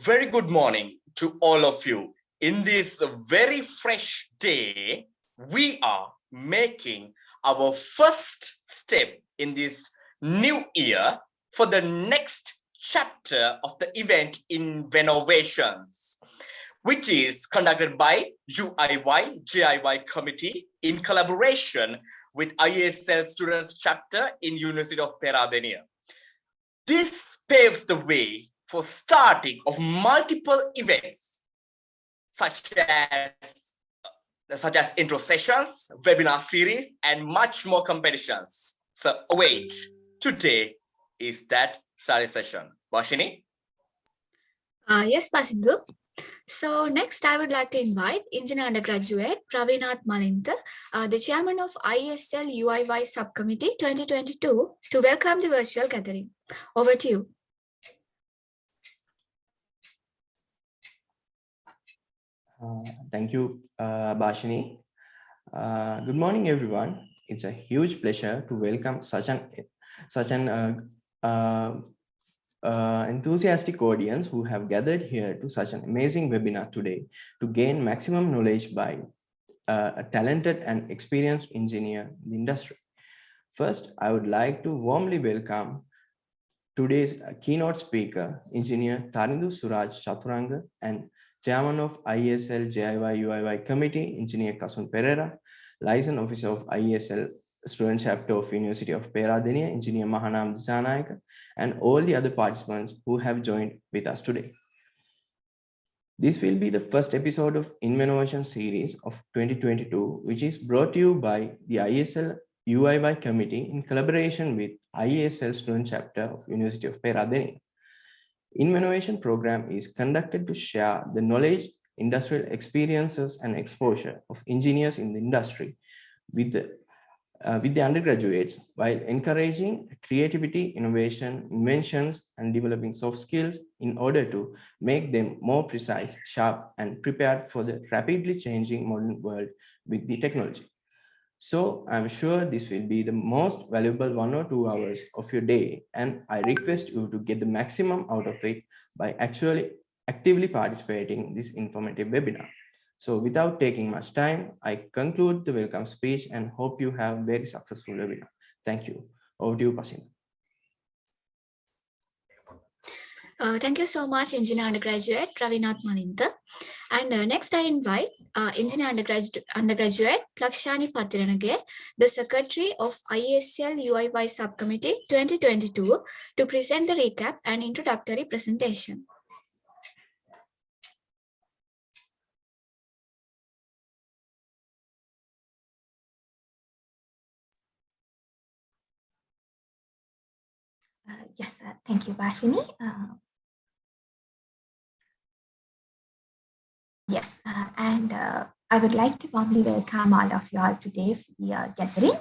Very good morning to all of you. In this very fresh day, we are making our first step in this new year for the next chapter of the event INVEN Ovations, which is conducted by UIY JIY committee in collaboration with ISL Students Chapter in University of Peradeniya. This paves the way for starting of multiple events such as intro sessions, webinar series, and much more competitions. So wait, today is that study session. Bashini? Yes, Pasindu. So next, I would like to invite Engineer Undergraduate Pravinath Malinta, the Chairman of ISL UIY Subcommittee 2022, to welcome the virtual gathering. Over to you. Thank you, Bashini. Good morning, everyone. It's a huge pleasure to welcome such an enthusiastic audience who have gathered here to such an amazing webinar today to gain maximum knowledge by a talented and experienced engineer in the industry. First, I would like to warmly welcome today's keynote speaker, Engineer Tarindu Suraj Chaturanga, and Chairman of ISL JIY UIY Committee, Engineer Kasun Pereira, Liaison Officer of ISL Student Chapter of University of Peradeniya, Engineer Mahanam Disanayaka, and all the other participants who have joined with us today. This will be the first episode of INVEN Ovations series of 2022, which is brought to you by the ISL UIY Committee in collaboration with ISL Student Chapter of University of Peradeniya. INVEN Ovation program is conducted to share the knowledge, industrial experiences, and exposure of engineers in the industry with the undergraduates while encouraging creativity, innovation, inventions, and developing soft skills in order to make them more precise, sharp, and prepared for the rapidly changing modern world with the technology. So I'm sure this will be the most valuable 1 or 2 hours of your day, and I request you to get the maximum out of it by actually actively participating in this informative webinar. So without taking much time, I conclude the welcome speech and hope you have a very successful webinar. Thank you. Over to you, Pasin. Thank you so much, Engineer Undergraduate Pravinath Malinta. And next, I invite Engineer Undergraduate Lakshani Patiranage, the Secretary of ISL UIY Subcommittee 2022, to present the recap and introductory presentation. Yes, thank you, Bashini. Yes, and I would like to warmly welcome all of you all today for the gathering.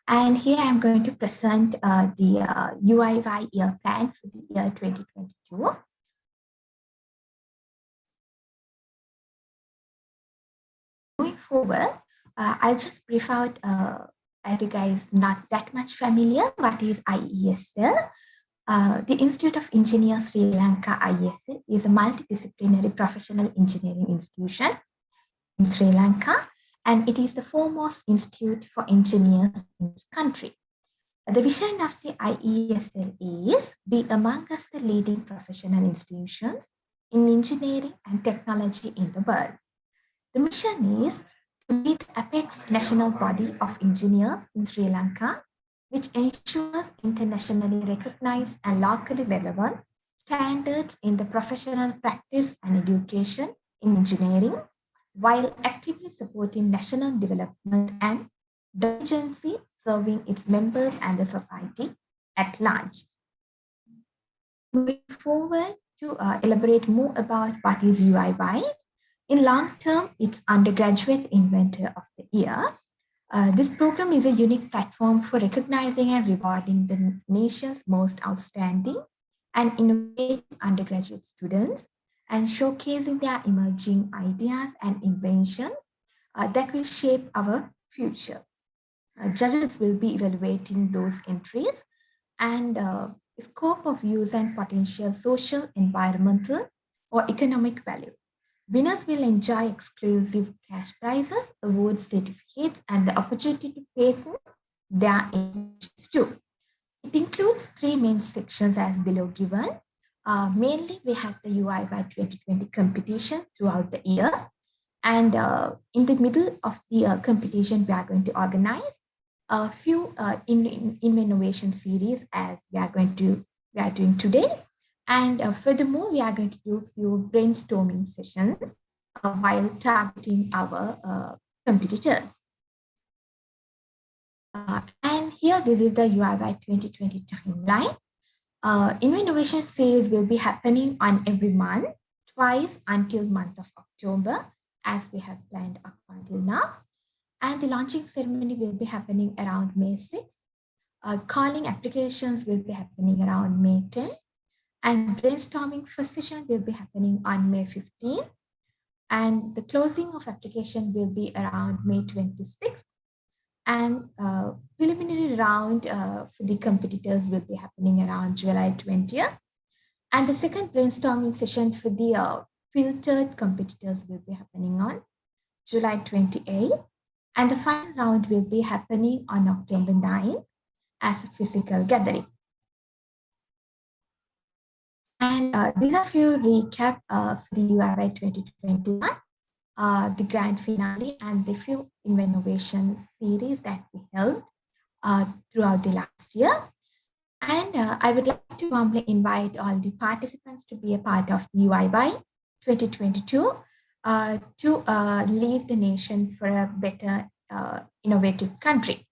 And here I'm going to present the UIY year plan for the year 2022. Moving forward, I'll just brief out, as you guys not that much familiar, what is IESL. The Institute of Engineers Sri Lanka ISL is a multidisciplinary professional engineering institution in Sri Lanka, and it is the foremost institute for engineers in this country. The vision of the IESL is be amongst the leading professional institutions in engineering and technology in the world. The mission is to be the apex national body of engineers in Sri Lanka, which ensures internationally recognized and locally relevant standards in the professional practice and education in engineering, while actively supporting national development and the agency serving its members and the society at large. Moving forward to elaborate more about what is UIY. In long term, it's Undergraduate Inventor of the Year. This program is a unique platform for recognizing and rewarding the nation's most outstanding and innovative undergraduate students and showcasing their emerging ideas and inventions that will shape our future. Judges will be evaluating those entries and scope of use and potential social, environmental, or economic value. Winners will enjoy exclusive cash prizes, award certificates, and the opportunity to patent their inventions too. It includes three main sections as below given. Mainly, we have the UIY 2020 competition throughout the year. And in the middle of the competition, we are going to organize a few INVEN Ovation series as we are doing today. And furthermore, we are going to do a few brainstorming sessions while targeting our competitors. And here, this is the UIY 2020 timeline. INVEN Ovation series will be happening on every month, twice until month of October, as we have planned up until now. And the launching ceremony will be happening around May 6th. Calling applications will be happening around May 10th. And brainstorming first session will be happening on May 15th. And the closing of application will be around May 26th. And preliminary round for the competitors will be happening around July 20th. And the second brainstorming session for the filtered competitors will be happening on July 28th. And the final round will be happening on October 9th as a physical gathering. And these are a few recap for the UIY 2021. The grand finale and the few INVEN Ovation series that we held throughout the last year. And I would like to warmly invite all the participants to be a part of the UIY 2022 to lead the nation for a better innovative country.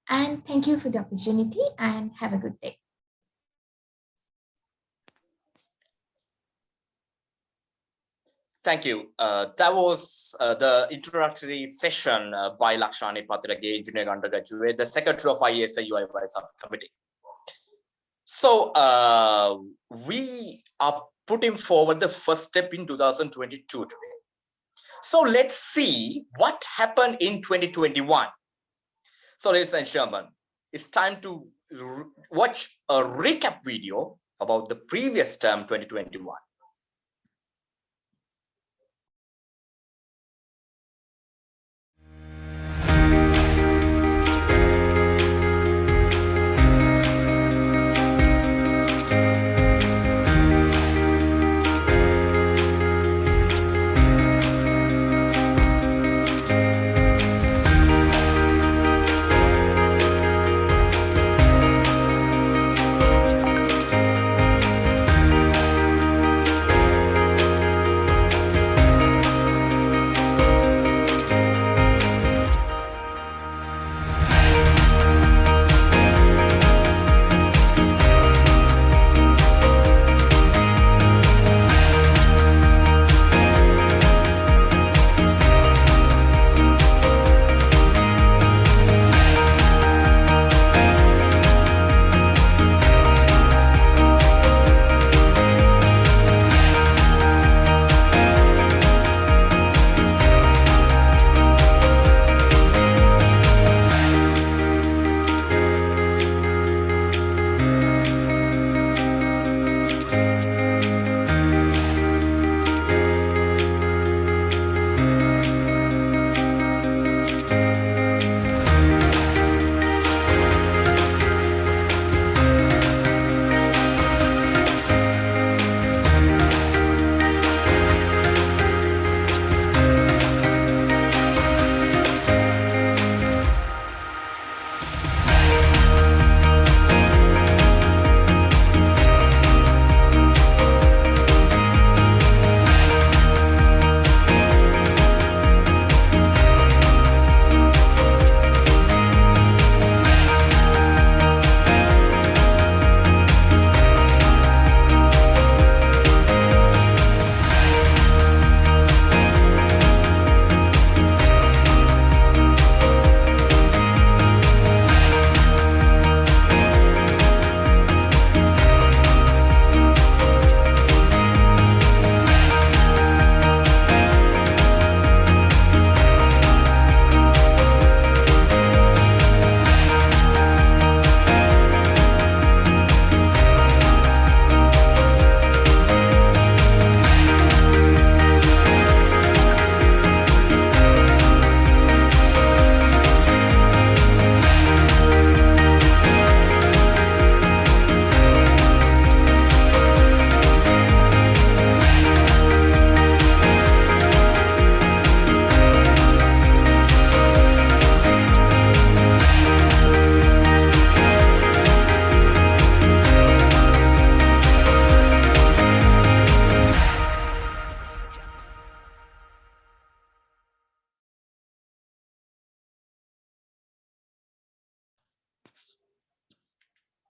And thank you for the opportunity and have a good day. Thank you. That was the introductory session by Lakshani Patirage, engineering undergraduate, the secretary of IESA UIY subcommittee. So we are putting forward the first step in 2022 today. So let's see what happened in 2021. So ladies and gentlemen, it's time to watch a recap video about the previous term 2021.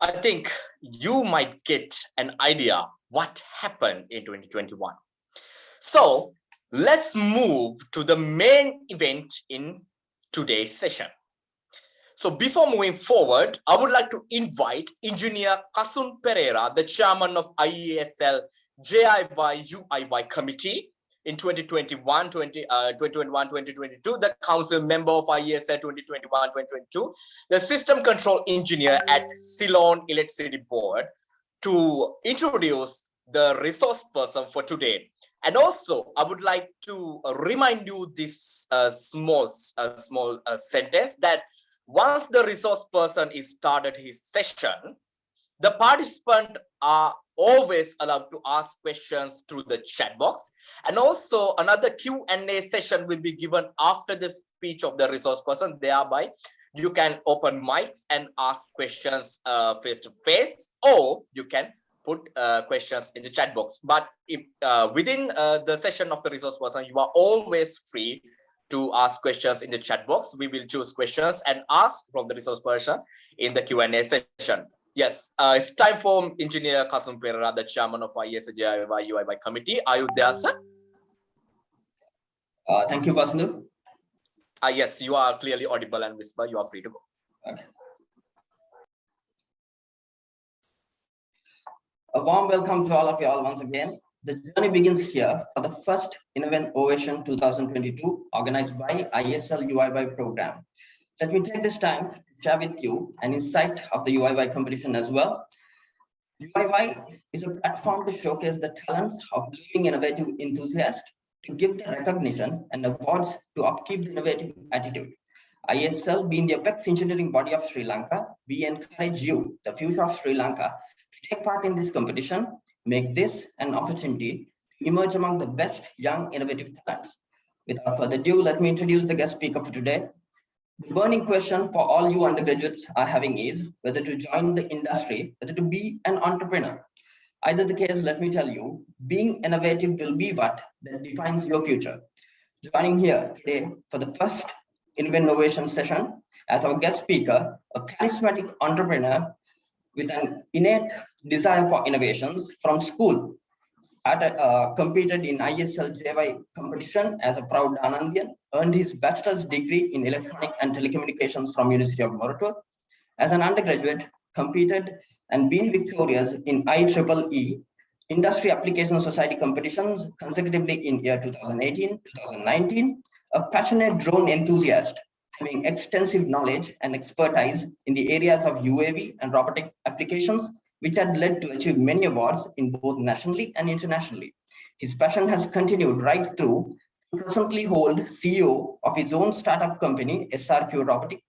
I think you might get an idea what happened in 2021. So let's move to the main event in today's session. So before moving forward, I would like to invite Engineer Kasun Pereira, the chairman of IESL JIY-UIY Committee in 2021, 2022, the council member of IESL 2021-2022, the system control engineer at Ceylon Electricity Board, to introduce the resource person for today. And also, I would like to remind you this small sentence that once the resource person is started his session, the participants are always allowed to ask questions through the chat box. And also another Q&A session will be given after the speech of the resource person. Thereby, you can open mics and ask questions face to face, or you can put questions in the chat box. But if within the session of the resource person, you are always free to ask questions in the chat box. We will choose questions and ask from the resource person in the Q&A session. Yes, it's time for Engineer Kasun Pereira, the chairman of IESL-UIY Committee. Are you there, sir? Thank you, Vasandu. Yes, you are clearly audible and whisper. You are free to go. Okay. A warm welcome to all of you all once again. The journey begins here for the first INVEN Ovation 2022 organized by IESL-UIY program. Let me take this time to share with you an insight of the UIY competition as well. UIY is a platform to showcase the talents of living innovative enthusiasts, to give the recognition and awards to upkeep the innovative attitude. ISL, being the apex engineering body of Sri Lanka, we encourage you, the future of Sri Lanka, to take part in this competition, make this an opportunity to emerge among the best young innovative talents. Without further ado, let me introduce the guest speaker for today. The burning question for all you undergraduates are having is whether to join the industry, whether to be an entrepreneur. Either the case, let me tell you, being innovative will be what that defines your future. Joining here today for the first INVEN Ovation session as our guest speaker, a charismatic entrepreneur with an innate desire for innovations from school. Competed in ISL JY competition as a proud Anandian, earned his bachelor's degree in electronic and telecommunications from University of Moratuwa. As an undergraduate, competed and been victorious in IEEE Industry Application Society competitions consecutively in year 2018, 2019, a passionate drone enthusiast having extensive knowledge and expertise in the areas of UAV and robotic applications, which had led to achieve many awards in both nationally and internationally. His passion has continued right through to presently hold CEO of his own startup company, SRQ Robotics,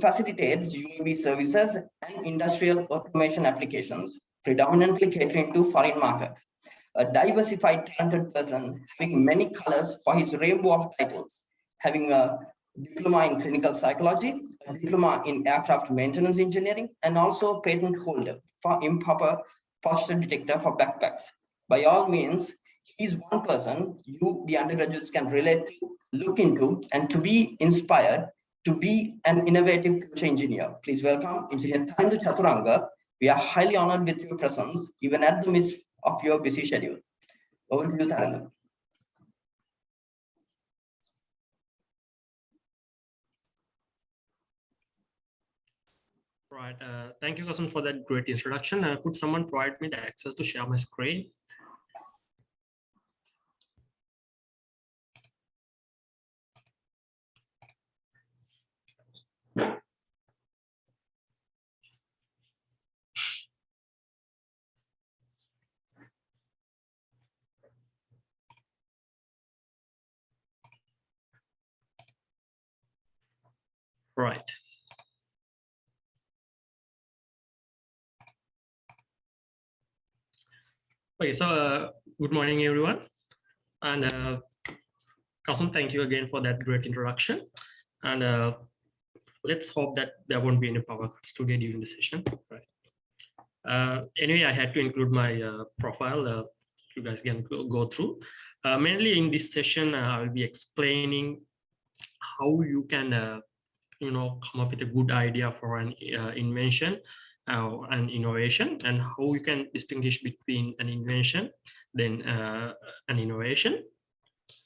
facilitates UAV services and industrial automation applications, predominantly catering to foreign markets. A diversified, talented person having many colors for his rainbow of titles, having a diploma in clinical psychology, a diploma in aircraft maintenance engineering, and also a patent holder for improper posture detector for backpacks. By all means, he's one person you, the undergraduates, can relate to, look into, and to be inspired to be an innovative future engineer. Please welcome Engineer Tarindu Chaturanga. We are highly honored with your presence, even at the midst of your busy schedule. Over to you, Tarindu. Right. Thank you, Kasun, for that great introduction. Could someone provide me the access to share my screen? Right. Okay, so good morning, everyone. And Kasun, thank you again for that great introduction. And let's hope that there won't be any power cuts today during the session. Right. Anyway, I had to include my profile. You guys can go through. Mainly in this session, I'll be explaining how you can, come up with a good idea for an invention an innovation, and how you can distinguish between an invention, then an innovation,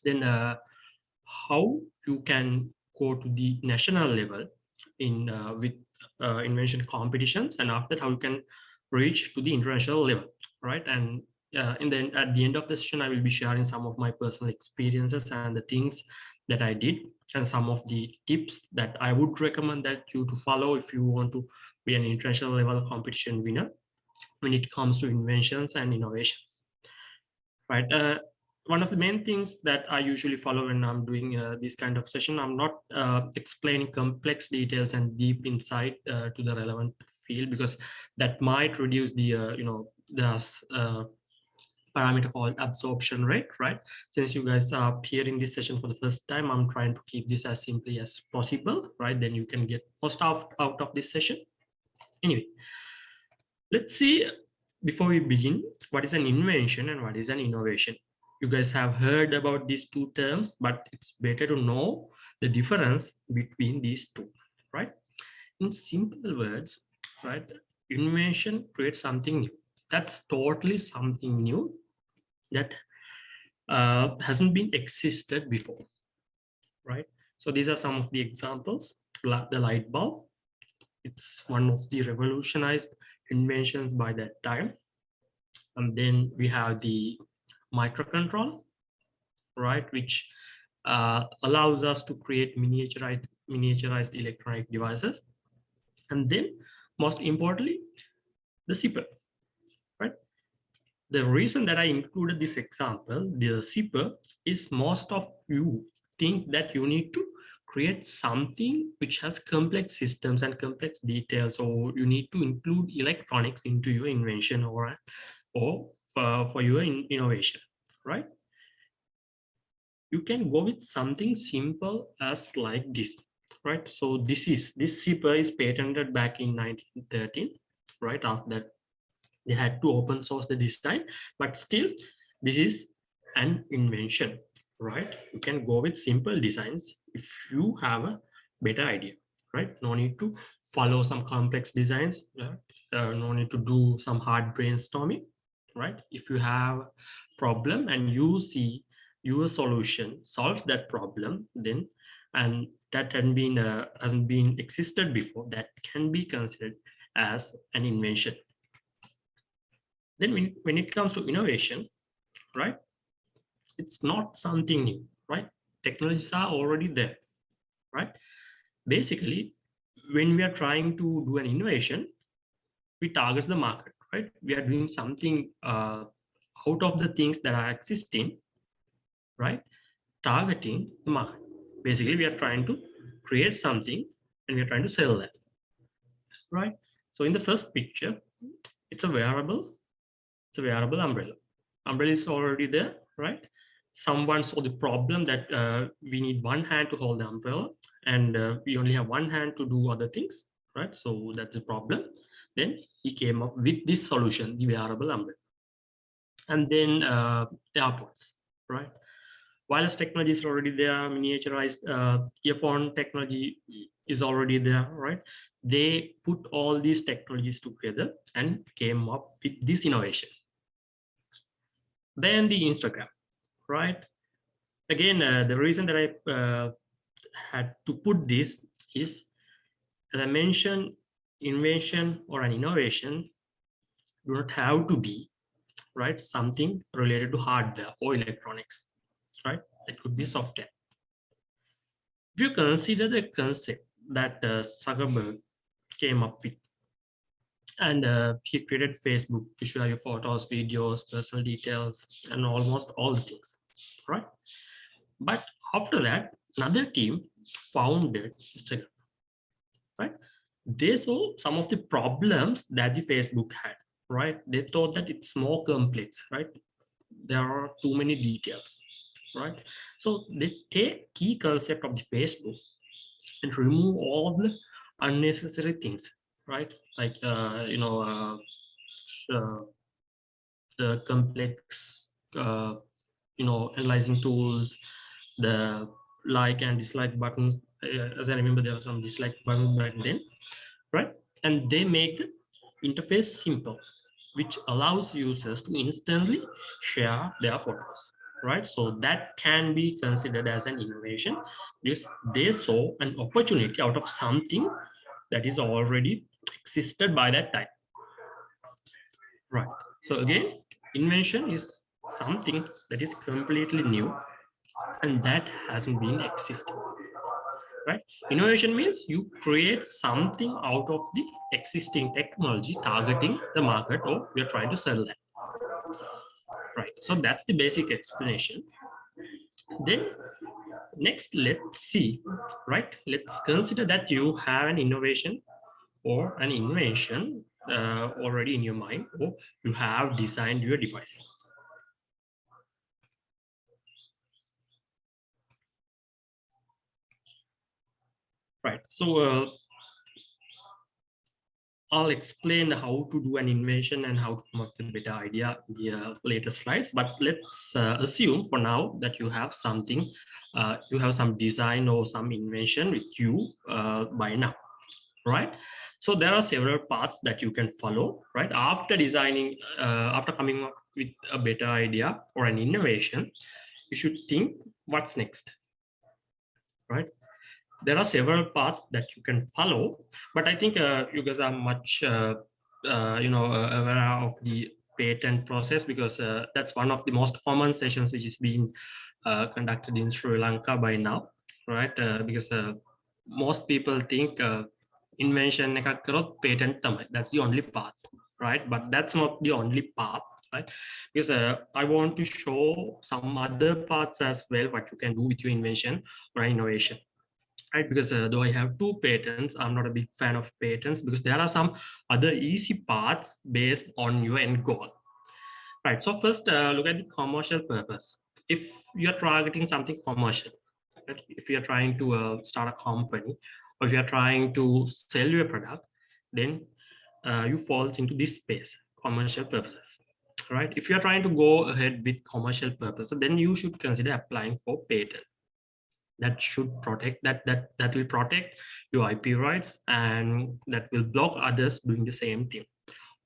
then how you can go to the national level in with invention competitions, and after that how you can reach to the international level, right? And then at the end of the session I will be sharing some of my personal experiences and the things that I did, and some of the tips that I would recommend that you to follow if you want to be an international level competition winner when it comes to inventions and innovations, right? One of the main things that I usually follow when I'm doing this kind of session, I'm not explaining complex details and deep insight to the relevant field, because that might reduce the the parameter called absorption rate, right? Since you guys are here in this session for the first time, I'm trying to keep this as simply as possible, right? Then you can get most out of this session. Anyway, let's see, before we begin, what is an invention and what is an innovation? You guys have heard about these two terms, but it's better to know the difference between these two, right? In simple words, right, invention creates something new. That's totally something new that hasn't been existed before, right? So these are some of the examples. The light bulb, it's one of the revolutionized inventions by that time. And then we have the microcontroller, right, which allows us to create miniaturized electronic devices. And then most importantly, the zipper, right? The reason that I included this example, the zipper, is most of you think that you need to create something which has complex systems and complex details, or you need to include electronics into your invention or for your innovation, right? You can go with something simple as like this, right? So this zipper is patented back in 1913, right? After that, they had to open source the design, but still, this is an invention, right? You can go with simple designs if you have a better idea, right? No need to follow some complex designs, no need to do some hard brainstorming, right? If you have a problem and you see your solution solves that problem, then, and that hasn't been existed before, that can be considered as an invention. Then when it comes to innovation, right, it's not something new, right? Technologies are already there, right? Basically, when we are trying to do an innovation, we target the market, right? We are doing something out of the things that are existing, right? Targeting the market. Basically, we are trying to create something and we are trying to sell that, right? So in the first picture, it's a wearable umbrella. Umbrella is already there, right? Someone saw the problem that we need one hand to hold the umbrella and we only have one hand to do other things, right? So that's the problem. Then he came up with this solution, the wearable umbrella. And then airports, right? Wireless technology is already there, miniaturized earphone technology is already there, right? They put all these technologies together and came up with this innovation. Then the Instagram, right? Again, the reason that I had to put this is, as I mentioned, invention or an innovation do not have to be, right, something related to hardware or electronics, right? It could be software. If you consider the concept that Zuckerberg came up with, and he created Facebook to share your photos, videos, personal details, and almost all the things, right? But after that, another team founded Instagram, right? They saw some of the problems that the Facebook had, right? They thought that it's more complex, right? There are too many details, right? So they take key concept of the Facebook and remove all the unnecessary things, right? Like the complex analyzing tools, the like and dislike buttons. As I remember, there were some dislike buttons back then, right? And they make the interface simple, which allows users to instantly share their photos, right? So that can be considered as an innovation because they saw an opportunity out of something that is already existed by that time, right? So again, invention is something that is completely new and that hasn't been existing, right? Innovation means you create something out of the existing technology targeting the market or you're trying to sell that, right? So that's the basic explanation. Then next, let's see, right? Let's consider that you have an innovation or an invention already in your mind, or you have designed your device. Right, so I'll explain how to do an invention and how to come up with a better idea in the later slides, but let's assume for now that you have something, you have some design or some invention with you by now, right? So there are several paths that you can follow, right? After designing, after coming up with a better idea or an innovation, you should think what's next, right? There are several paths that you can follow, but I think you guys are much aware of the patent process because that's one of the most common sessions which is being conducted in Sri Lanka by now, right? Because most people think invention එකක් කරොත් patent තමයි. That's the only path, right? But that's not the only path, right? Because I want to show some other paths as well what you can do with your invention or innovation, right? Because though I have 2 patents, I'm not a big fan of patents because there are some other easy paths based on your end goal, right? So first look at the commercial purpose. If you're targeting something commercial, right? If you're trying to start a company or if you're trying to sell your product, then you fall into this space, commercial purposes, right? If you're trying to go ahead with commercial purposes, then you should consider applying for patent. That should protect that will protect your IP rights and that will block others doing the same thing.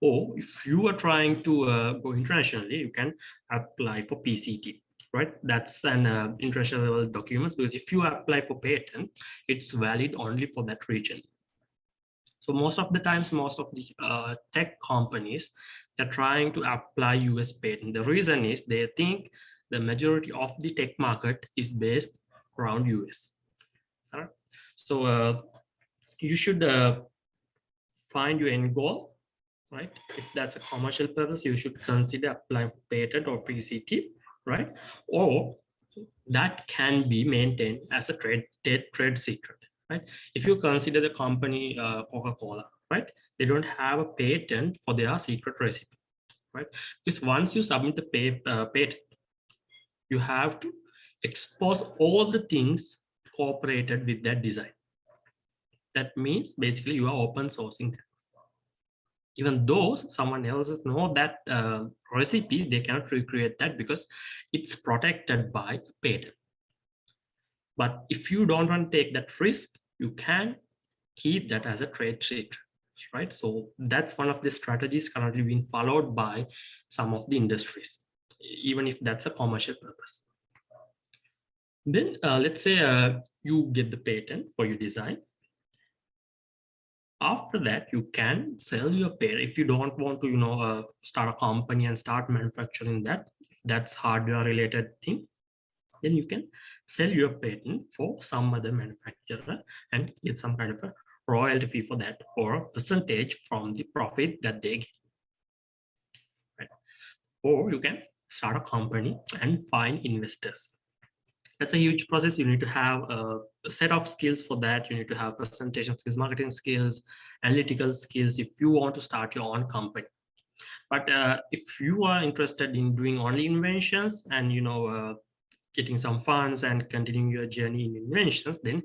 Or if you are trying to go internationally, you can apply for PCT, right? That's an international level document because if you apply for patent, it's valid only for that region. So most of the times, most of the tech companies, they're trying to apply US patent. The reason is they think the majority of the tech market is based around US. All right? So you should find your end goal, right? If that's a commercial purpose, you should consider applying for patent or PCT, right? Or that can be maintained as a trade secret, right? If you consider the company Coca-Cola, right? They don't have a patent for their secret recipe, right? Because once you submit the patent, you have to expose all the things incorporated with that design. That means basically you are open sourcing that. Even though someone else knows that recipe, they cannot recreate that because it's protected by a patent. But if you don't want to take that risk, you can keep that as a trade secret, right? So that's one of the strategies currently being followed by some of the industries, even if that's a commercial purpose. Then let's say you get the patent for your design. After that, you can sell your patent. If you don't want to, start a company and start manufacturing that, if that's hardware related thing, then you can sell your patent for some other manufacturer and get some kind of a royalty fee for that or a percentage from the profit that they get. Right? Or you can start a company and find investors. That's a huge process. You need to have a set of skills for that. You need to have presentation skills, marketing skills, analytical skills if you want to start your own company. But if you are interested in doing only inventions and getting some funds and continuing your journey in inventions, then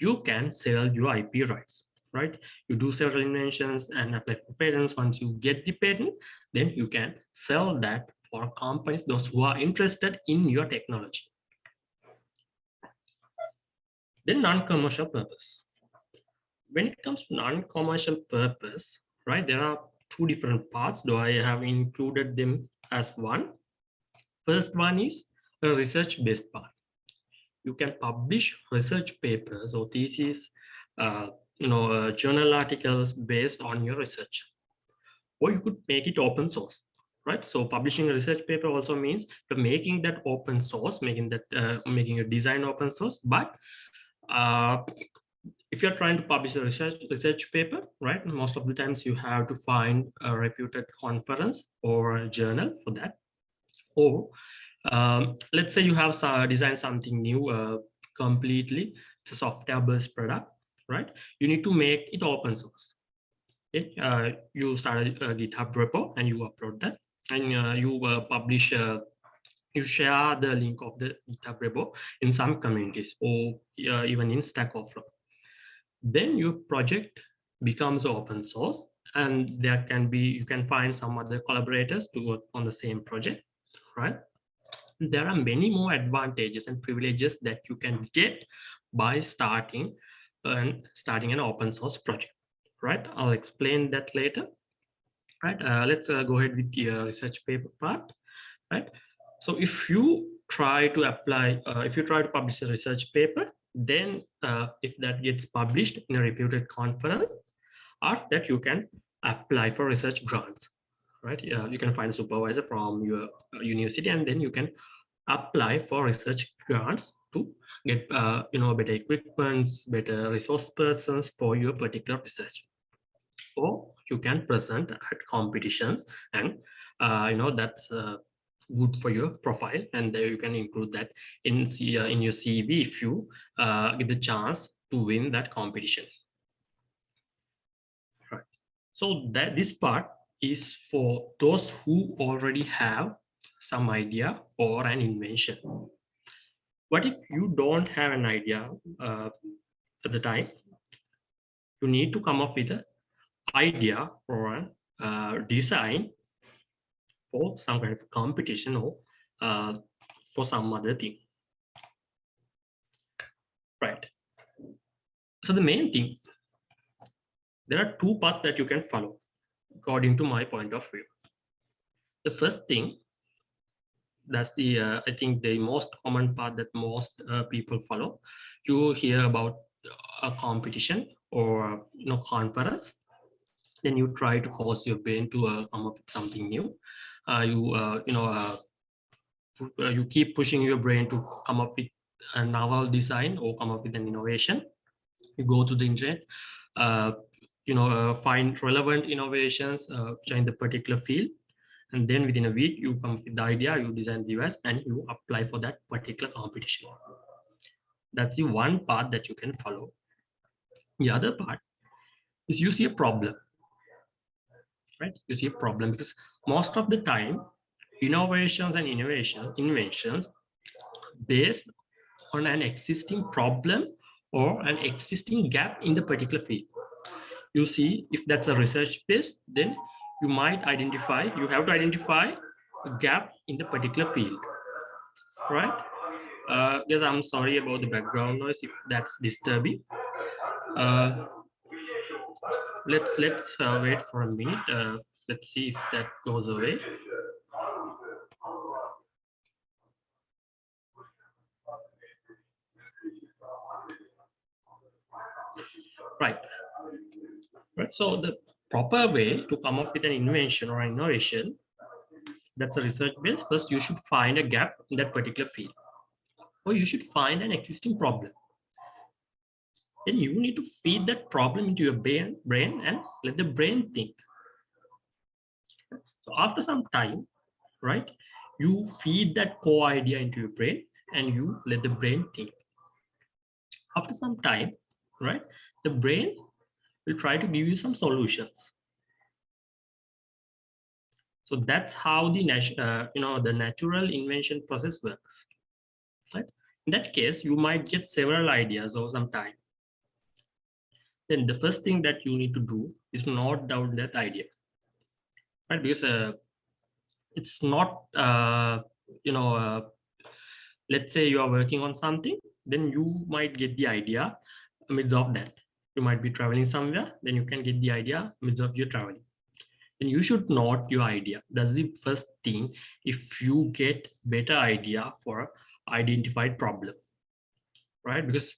you can sell your IP rights, right? You do several inventions and apply for patents. Once you get the patent, then you can sell that for companies, those who are interested in your technology. Then non-commercial purpose. When it comes to non-commercial purpose, right, there are two different parts, though I have included them as one. First one is a research-based part. You can publish research papers or theses, journal articles based on your research, or you could make it open source, right? So publishing a research paper also means you're making that open source, making your design open source. But if you're trying to publish a research paper, right, most of the times you have to find a reputed conference or a journal for that. Or let's say you have designed something new completely, it's a software-based product, right? You need to make it open source. Okay? You start a GitHub repo and you upload that, and you publish. You share the link of the GitHub repo in some communities or even in Stack Overflow. Then your project becomes open source, and you can find some other collaborators to work on the same project, right? There are many more advantages and privileges that you can get by starting an open source project, right? I'll explain that later, right? Let's go ahead with the research paper part, right? So if you try to publish a research paper, then if that gets published in a reputed conference, after that you can apply for research grants, right? You can find a supervisor from your university, and then you can apply for research grants to get better equipment, better resource persons for your particular research. Or you can present at competitions, and that's good for your profile, and you can include that in your CV if you get the chance to win that competition. Right. So this part is for those who already have some idea or an invention. What if you don't have an idea at the time? You need to come up with an idea or a design for some kind of competition or for some other thing, right? So the main thing, there are two paths that you can follow according to my point of view. The first thing, that's the I think the most common path that most people follow. You hear about a competition or conference, then you try to force your brain to come up with something new. You keep pushing your brain to come up with a novel design or come up with an innovation. You go to the internet, find relevant innovations in the particular field, and then within a week you come up with the idea, you design the device, and you apply for that particular competition. That's the one path that you can follow. The other part is you see a problem, right? You see a problem because most of the time innovations and inventions based on an existing problem or an existing gap in the particular field. You see, if that's a research based, then you have to identify a gap in the particular field, right? Yes, I'm sorry about the background noise if that's disturbing. Let's wait for a minute. Let's see if that goes away. Right. So the proper way to come up with an invention or innovation that's a research based, first you should find a gap in that particular field, or you should find an existing problem. Then you need to feed that problem into your brain and let the brain think. So after some time, right, you feed that core idea into your brain and you let the brain think. After some time, right, the brain will try to give you some solutions. So that's how the natural invention process works, right? In that case, you might get several ideas over some time. Then the first thing that you need to do is note down that idea, right? Because it's not, let's say you are working on something, then you might get the idea amidst of that. You might be traveling somewhere, then you can get the idea amidst of your traveling. then you should note your idea. That's the first thing. If you get better idea for identified problem, right? Because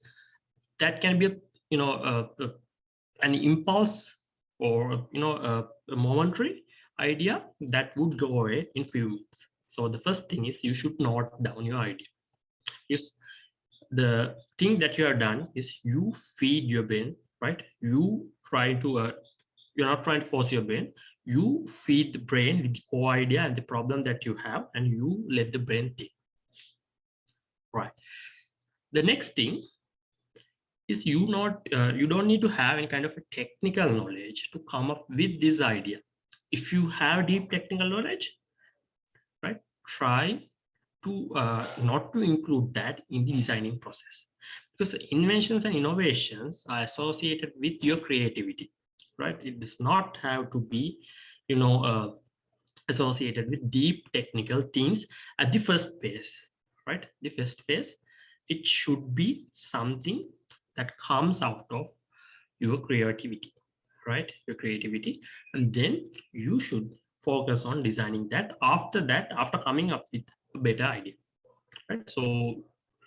that can be an impulse or a momentary idea that would go away in few minutes. So the first thing is you should note down your idea. Is the thing that you have done is you feed your brain, right? You try to you're not trying to force your brain. You feed the brain with the core idea and the problem that you have, and you let the brain think. Right. The next thing is you don't need to have any kind of a technical knowledge to come up with this idea. If you have deep technical knowledge, right, try to not to include that in the designing process, because inventions and innovations are associated with your creativity, right? It does not have to be associated with deep technical things at the first phase, right? The first phase, it should be something that comes out of your creativity, right? Your creativity, and then you should focus on designing that. After that, after coming up with a better idea, right? So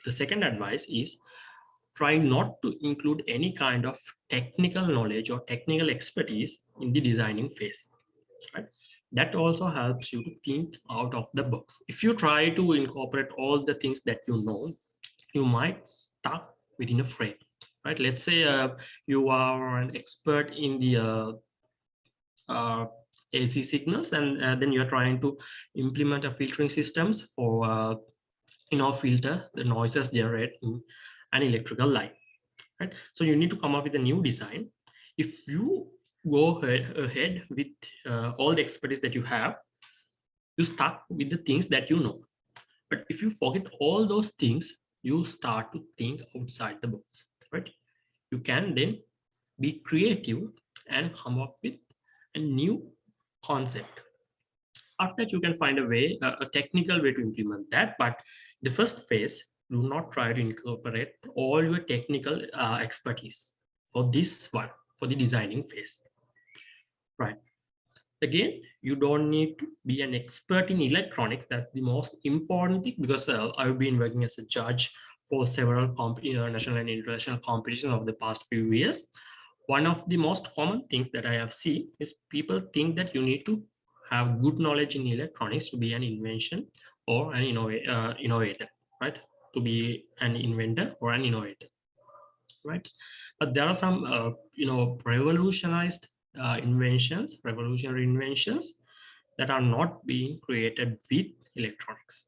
the second advice is try not to include any kind of technical knowledge or technical expertise in the designing phase, right? That also helps you to think out of the box. If you try to incorporate all the things that you know, you might stuck within a frame, right? Let's say you are an expert in the AC signals, and then you're trying to implement a filtering systems for filter the noises generated in an electrical line, right? So you need to come up with a new design. If you go ahead with all the expertise that you have, you start with the things that you know. But if you forget all those things, you start to think outside the box, right? You can then be creative and come up with a new concept. After that, you can find a way, a technical way to implement that. But the first phase, do not try to incorporate all your technical expertise for this one, for the designing phase, right? Again, you don't need to be an expert in electronics. That's the most important thing, because I've been working as a judge for several national and international competitions over the past few years. One of the most common things that I have seen is people think that you need to have good knowledge in electronics to be an invention or an innovator, right? To be an inventor or an innovator, right? But there are some, revolutionary inventions that are not being created with electronics,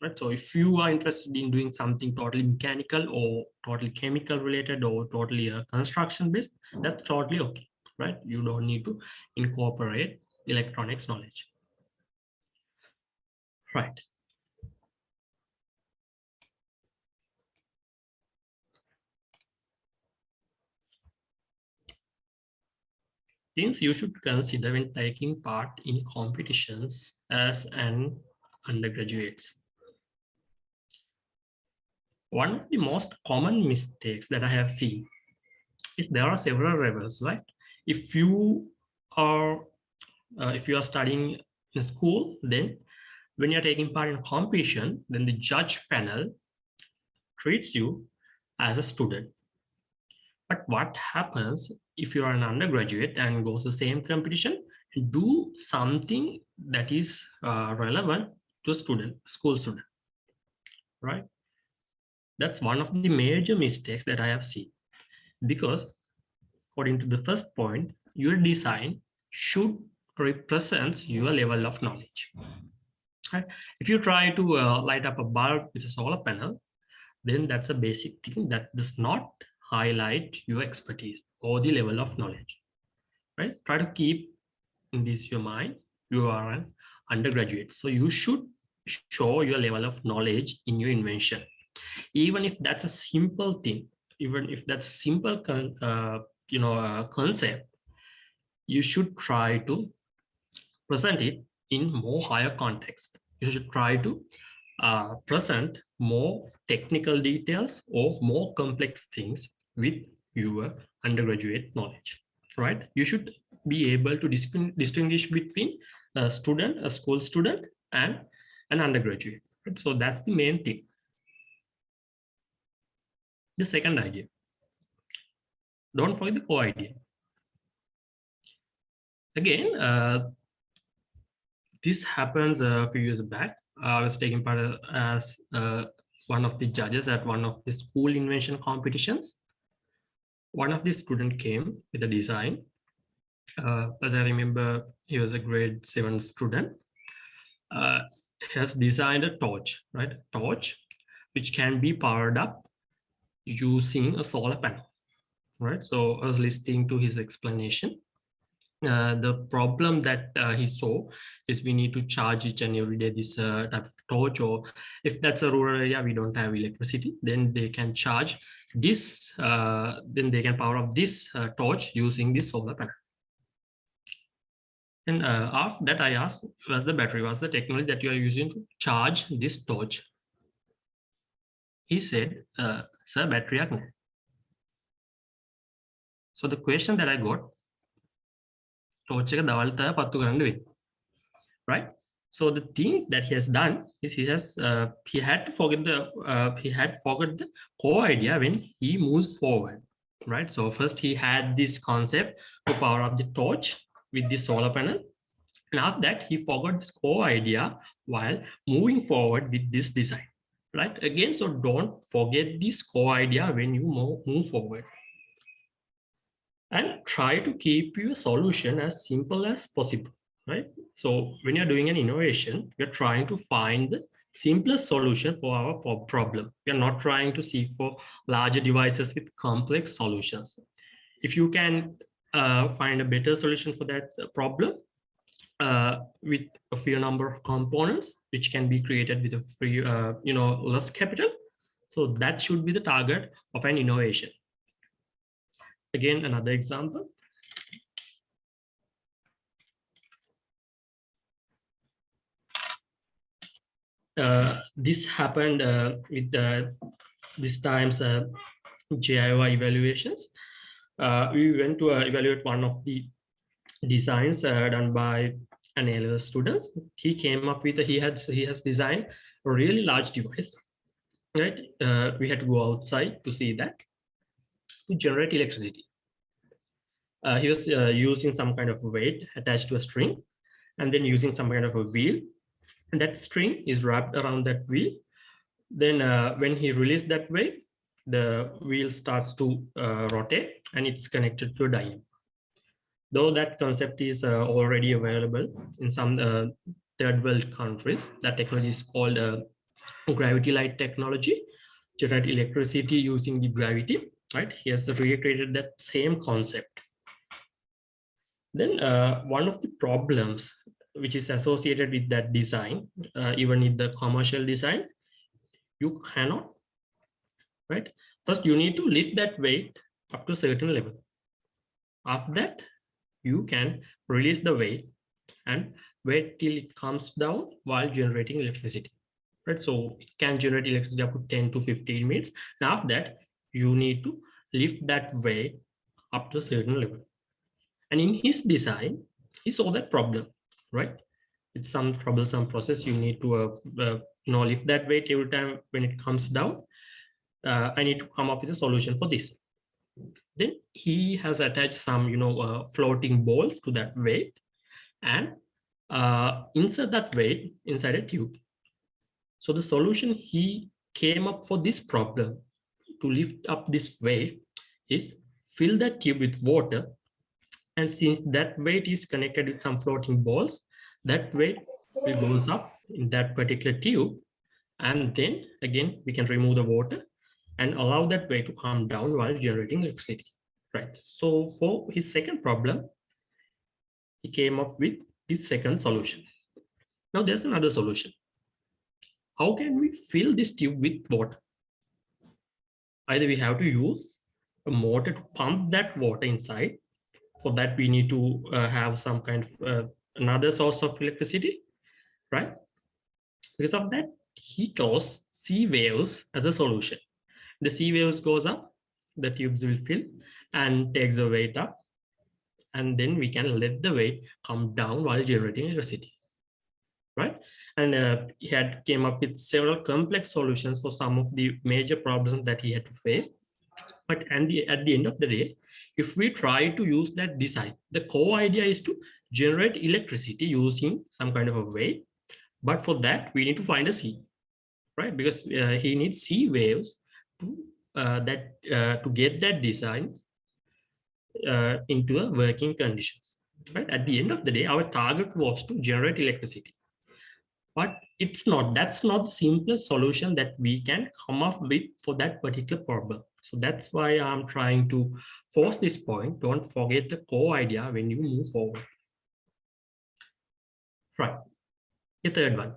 right? So if you are interested in doing something totally mechanical or totally chemical related or totally construction based, that's totally okay, right? You don't need to incorporate electronics knowledge, right? Things you should consider when taking part in competitions as an undergraduate. One of the most common mistakes that I have seen is there are several levels, right? If you are studying in school, then when you're taking part in competition, then the judge panel treats you as a student. But what happens if you are an undergraduate and go to the same competition and do something that is relevant to a school student, right? That's one of the major mistakes that I have seen, because according to the first point, your design should represent your level of knowledge, right? If you try to light up a bulb with a solar panel, then that's a basic thing that does not highlight your expertise or the level of knowledge, right? Try to keep in this your mind, you are an undergraduate, so you should show your level of knowledge in your invention. Even if that's a simple thing, even if that's a simple concept, you should try to present it in more higher context. You should try to present more technical details or more complex things with your undergraduate knowledge, right? You should be able to distinguish between a student, a school student, and an undergraduate. Right? So that's the main thing. The second idea. Don't forget the core idea. Again, this happens a few years back. I was taking part as one of the judges at one of the school invention competitions. One of the students came with a design. As I remember, he was a grade 7 student. He has designed a torch, right? A torch which can be powered up using a solar panel, right? So I was listening to his explanation. The problem that he saw is we need to charge each and every day this type of torch, or if that's a rural area, we don't have electricity, then they can charge this, then they can power up this torch using this solar panel. And after that, I asked, what's the battery, what's the technology that you are using to charge this torch? He said, sir, battery. So the question that I got, torch right? So the thing that he has done is he had forgot the core idea when he moves forward, right? So first he had this concept to power up the torch with the solar panel, and after that he forgot this core idea while moving forward with this design, right? Again, so don't forget this core idea when you move forward. And try to keep your solution as simple as possible, right? So when you're doing an innovation, we're trying to find the simplest solution for our problem. We're not trying to seek for larger devices with complex solutions. If you can find a better solution for that problem with a few number of components, which can be created with a free, less capital. So that should be the target of an innovation. Again, another example. This happened with this time's JIY evaluations. We went to evaluate one of the designs done by an A-level student. He came up with he has designed a really large device. Right, we had to go outside to see that to generate electricity. He was using some kind of weight attached to a string, and then using some kind of a wheel, and that string is wrapped around that wheel. Then when he released that weight, the wheel starts to rotate, and it's connected to a dynamo. Though that concept is already available in some third world countries, that technology is called gravity light technology, generate electricity using the gravity, right? He has recreated that same concept. Then one of the problems which is associated with that design, even in the commercial design, you cannot, right? First, you need to lift that weight up to a certain level. After that, you can release the weight and wait till it comes down while generating electricity, right? So it can generate electricity up to 10 to 15 minutes. And after that, you need to lift that weight up to a certain level. And in his design, he saw that problem, right? It's some troublesome process. You need to lift that weight every time when it comes down. I need to come up with a solution for this. Then he has attached some, floating balls to that weight and insert that weight inside a tube. So the solution he came up for this problem to lift up this weight is fill that tube with water. And since that weight is connected with some floating balls, that weight will goes up in that particular tube. And then again, we can remove the water and allow that weight to come down while generating electricity, right? So for his second problem, he came up with this second solution. Now there's another solution. How can we fill this tube with water? Either we have to use a motor to pump that water inside. For that, we need to have some kind of another source of electricity, right? Because of that, he chose sea waves as a solution. The sea waves goes up, the tubes will fill and takes the weight up. and then we can let the weight come down while generating electricity, right? And he had came up with several complex solutions for some of the major problems that he had to face. But at the end of the day, if we try to use that design, the core idea is to generate electricity using some kind of a weight. But for that, we need to find a sea, right? Because he needs sea waves to to get that design into a working conditions, right? At the end of the day, our target was to generate electricity, but that's not the simplest solution that we can come up with for that particular problem. So that's why I'm trying to force this point. Don't forget the core idea when you move forward. Right. The third one,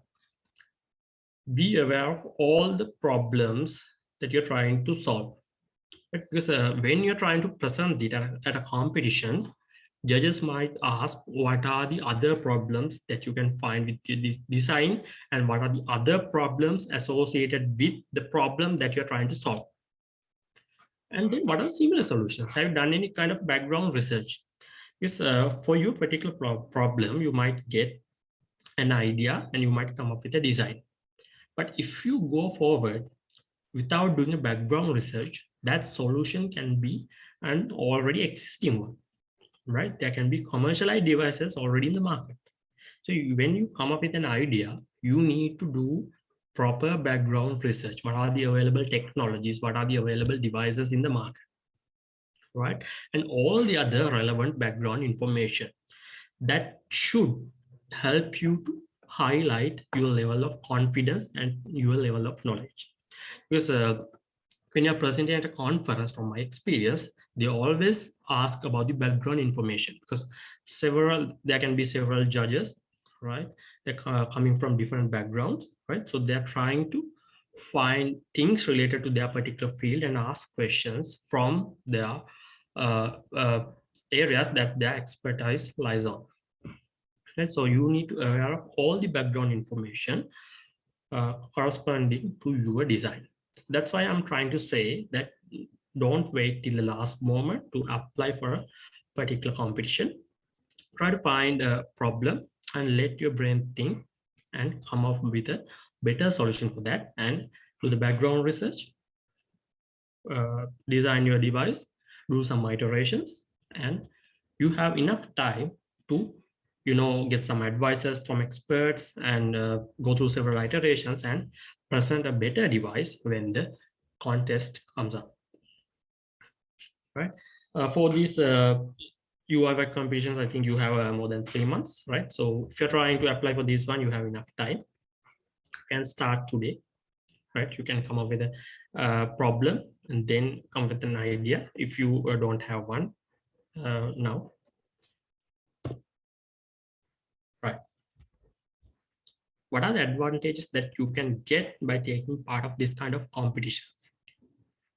be aware of all the problems that you're trying to solve. Because when you're trying to present it at a competition, judges might ask what are the other problems that you can find with this design, and what are the other problems associated with the problem that you're trying to solve. And then what are similar solutions? Have you done any kind of background research? Because for your particular problem, you might get an idea and you might come up with a design. But if you go forward without doing a background research, that solution can be an already existing one, right? There can be commercialized devices already in the market. So when you come up with an idea, you need to do proper background research. What are the available technologies? What are the available devices in the market, right? And all the other relevant background information that should help you to highlight your level of confidence and your level of knowledge. Because when you're presenting at a conference, from my experience, they always ask about the background information, because there can be several judges, right? They're coming from different backgrounds, right? So they're trying to find things related to their particular field and ask questions from their areas that their expertise lies on. Right? So you need to be aware of all the background information corresponding to your design. That's why I'm trying to say that don't wait till the last moment to apply for a particular competition. Try to find a problem and let your brain think and come up with a better solution for that, and do the background research, design your device, do some iterations, and you have enough time to get some advices from experts and go through several iterations and present a better device when the contest comes up, right? For these UI competitions, I think you have more than 3 months, right? So if you're trying to apply for this one, you have enough time. You can start today, right? You can come up with a problem and then come with an idea if you don't have one now. Right. What are the advantages that you can get by taking part of this kind of competitions?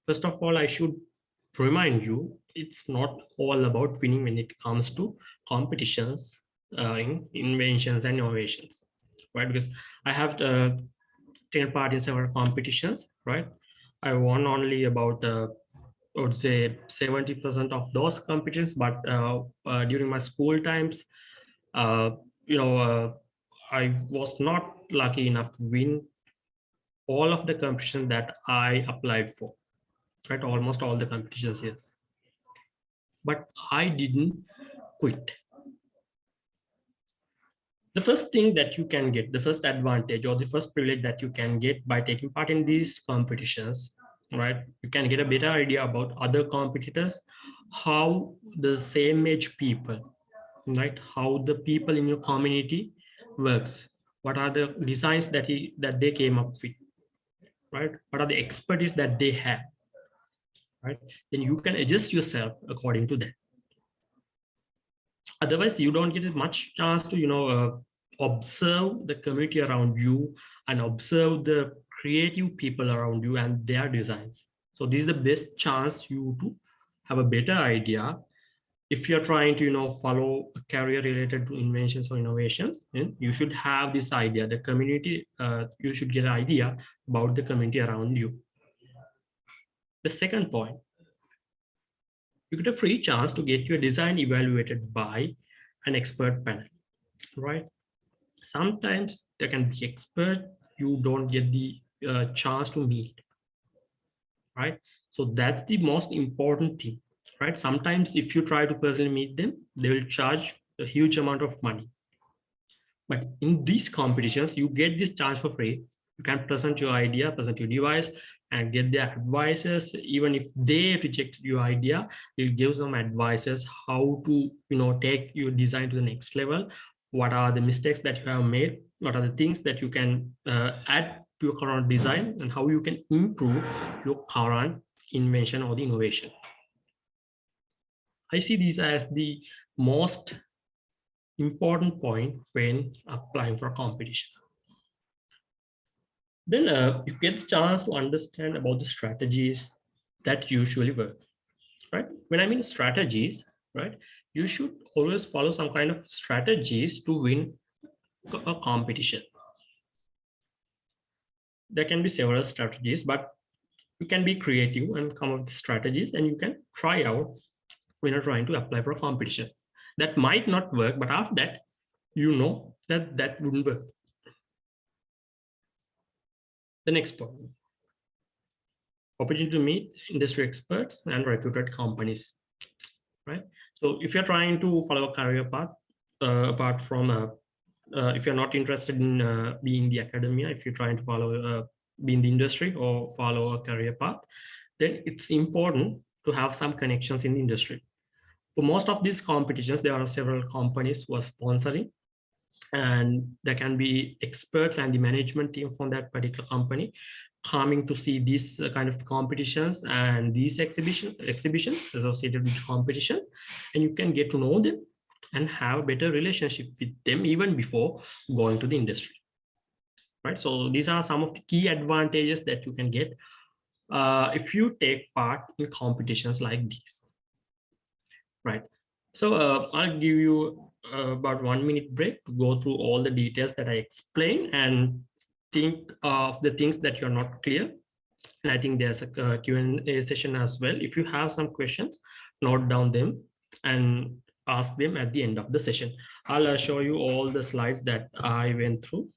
First of all, I should remind you, it's not all about winning when it comes to competitions in inventions and innovations, right? Because I have taken part in several competitions, right? I won only about I would say 70% of those competitions, but during my school times, I was not lucky enough to win all of the competitions that I applied for, right? Almost all the competitions, yes. But I didn't quit. The first thing that you can get, the first advantage or the first privilege that you can get by taking part in these competitions, right? You can get a better idea about other competitors, how the same age people, right? How the people in your community works. What are the designs that they came up with, right? What are the expertise that they have, right? Then you can adjust yourself according to that. Otherwise, you don't get much chance to observe the community around you and observe the creative people around you and their designs. So this is the best chance you to have a better idea if you're trying to follow a career related to inventions or innovations. Then you should have this idea, the community. You should get an idea about the community around you. The second point, you get a free chance to get your design evaluated by an expert panel, right? Sometimes there can be expert you don't get the chance to meet, right? So that's the most important thing, right? Sometimes if you try to personally meet them, they will charge a huge amount of money. But in these competitions, you get this chance for free. You can present your idea, present your device, and get their advices. Even if they reject your idea, you give some advices how to, take your design to the next level. What are the mistakes that you have made? What are the things that you can add to your current design, and how you can improve your current invention or the innovation. I see these as the most important point when applying for a competition. Then you get the chance to understand about the strategies that usually work, right? When I mean strategies, right, you should always follow some kind of strategies to win a competition. There can be several strategies, but you can be creative and come up with strategies, and you can try out when you're trying to apply for a competition. That might not work, but after that, you know that that wouldn't work. The next point, opportunity to meet industry experts and reputed companies, right? So if you're trying to follow a career path, apart from if you're not interested in being the academia, if you're trying to follow be in the industry or follow a career path, then it's important to have some connections in the industry. For most of these competitions, there are several companies who are sponsoring, and there can be experts and the management team from that particular company coming to see these kind of competitions and these exhibitions associated with competition, and you can get to know them and have a better relationship with them even before going to the industry, right? So these are some of the key advantages that you can get if you take part in competitions like these, right? So I'll give you about 1 minute break to go through all the details that I explained and think of the things that you're not clear. And I think there's a Q&A session as well. If you have some questions, note down them and ask them at the end of the session. I'll show you all the slides that I went through.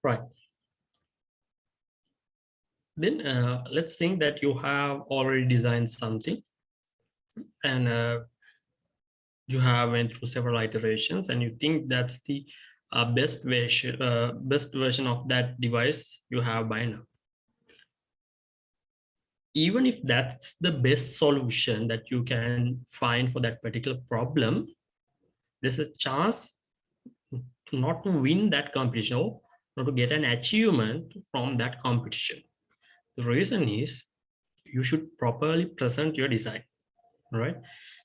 Right. Then let's think that you have already designed something, and you have went through several iterations, and you think that's the best version of that device you have by now. Even if that's the best solution that you can find for that particular problem, there's a chance not to win that competition or not to get an achievement from that competition. The reason is you should properly present your design, right?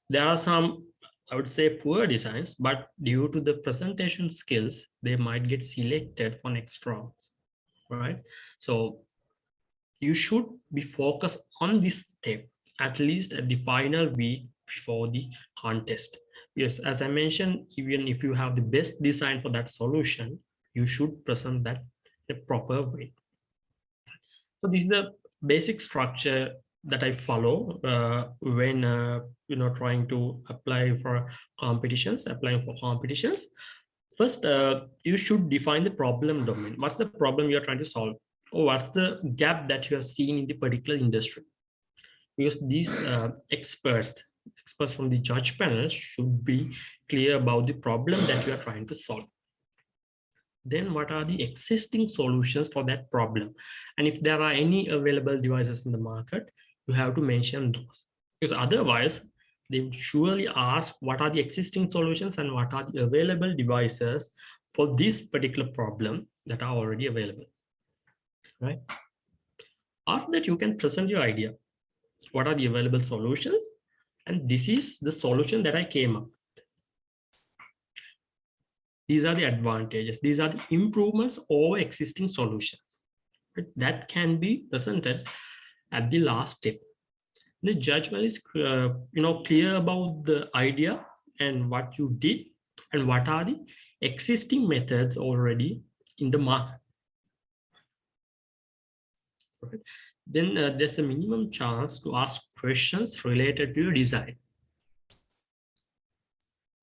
There are some, I would say, poor designs, but due to the presentation skills, they might get selected for next rounds, right? So you should be focused on this step at least at the final week before the contest. Yes, as I mentioned, even if you have the best design for that solution, you should present that in a proper way. So this is the basic structure that I follow when trying to applying for competitions. First, you should define the problem domain. What's the problem you're trying to solve, or what's the gap that you have seen in the particular industry? Because these experts from the judge panel should be clear about the problem that you are trying to solve. Then what are the existing solutions for that problem? And if there are any available devices in the market, you have to mention those, because otherwise they would surely ask what are the existing solutions and what are the available devices for this particular problem that are already available, right? After that, you can present your idea. What are the available solutions? And this is the solution that I came up with. These are the advantages. These are the improvements over existing solutions. That can be presented at the last step. The judgment is clear about the idea and what you did and what are the existing methods already in the market. Right. Then there's a minimum chance to ask questions related to your design.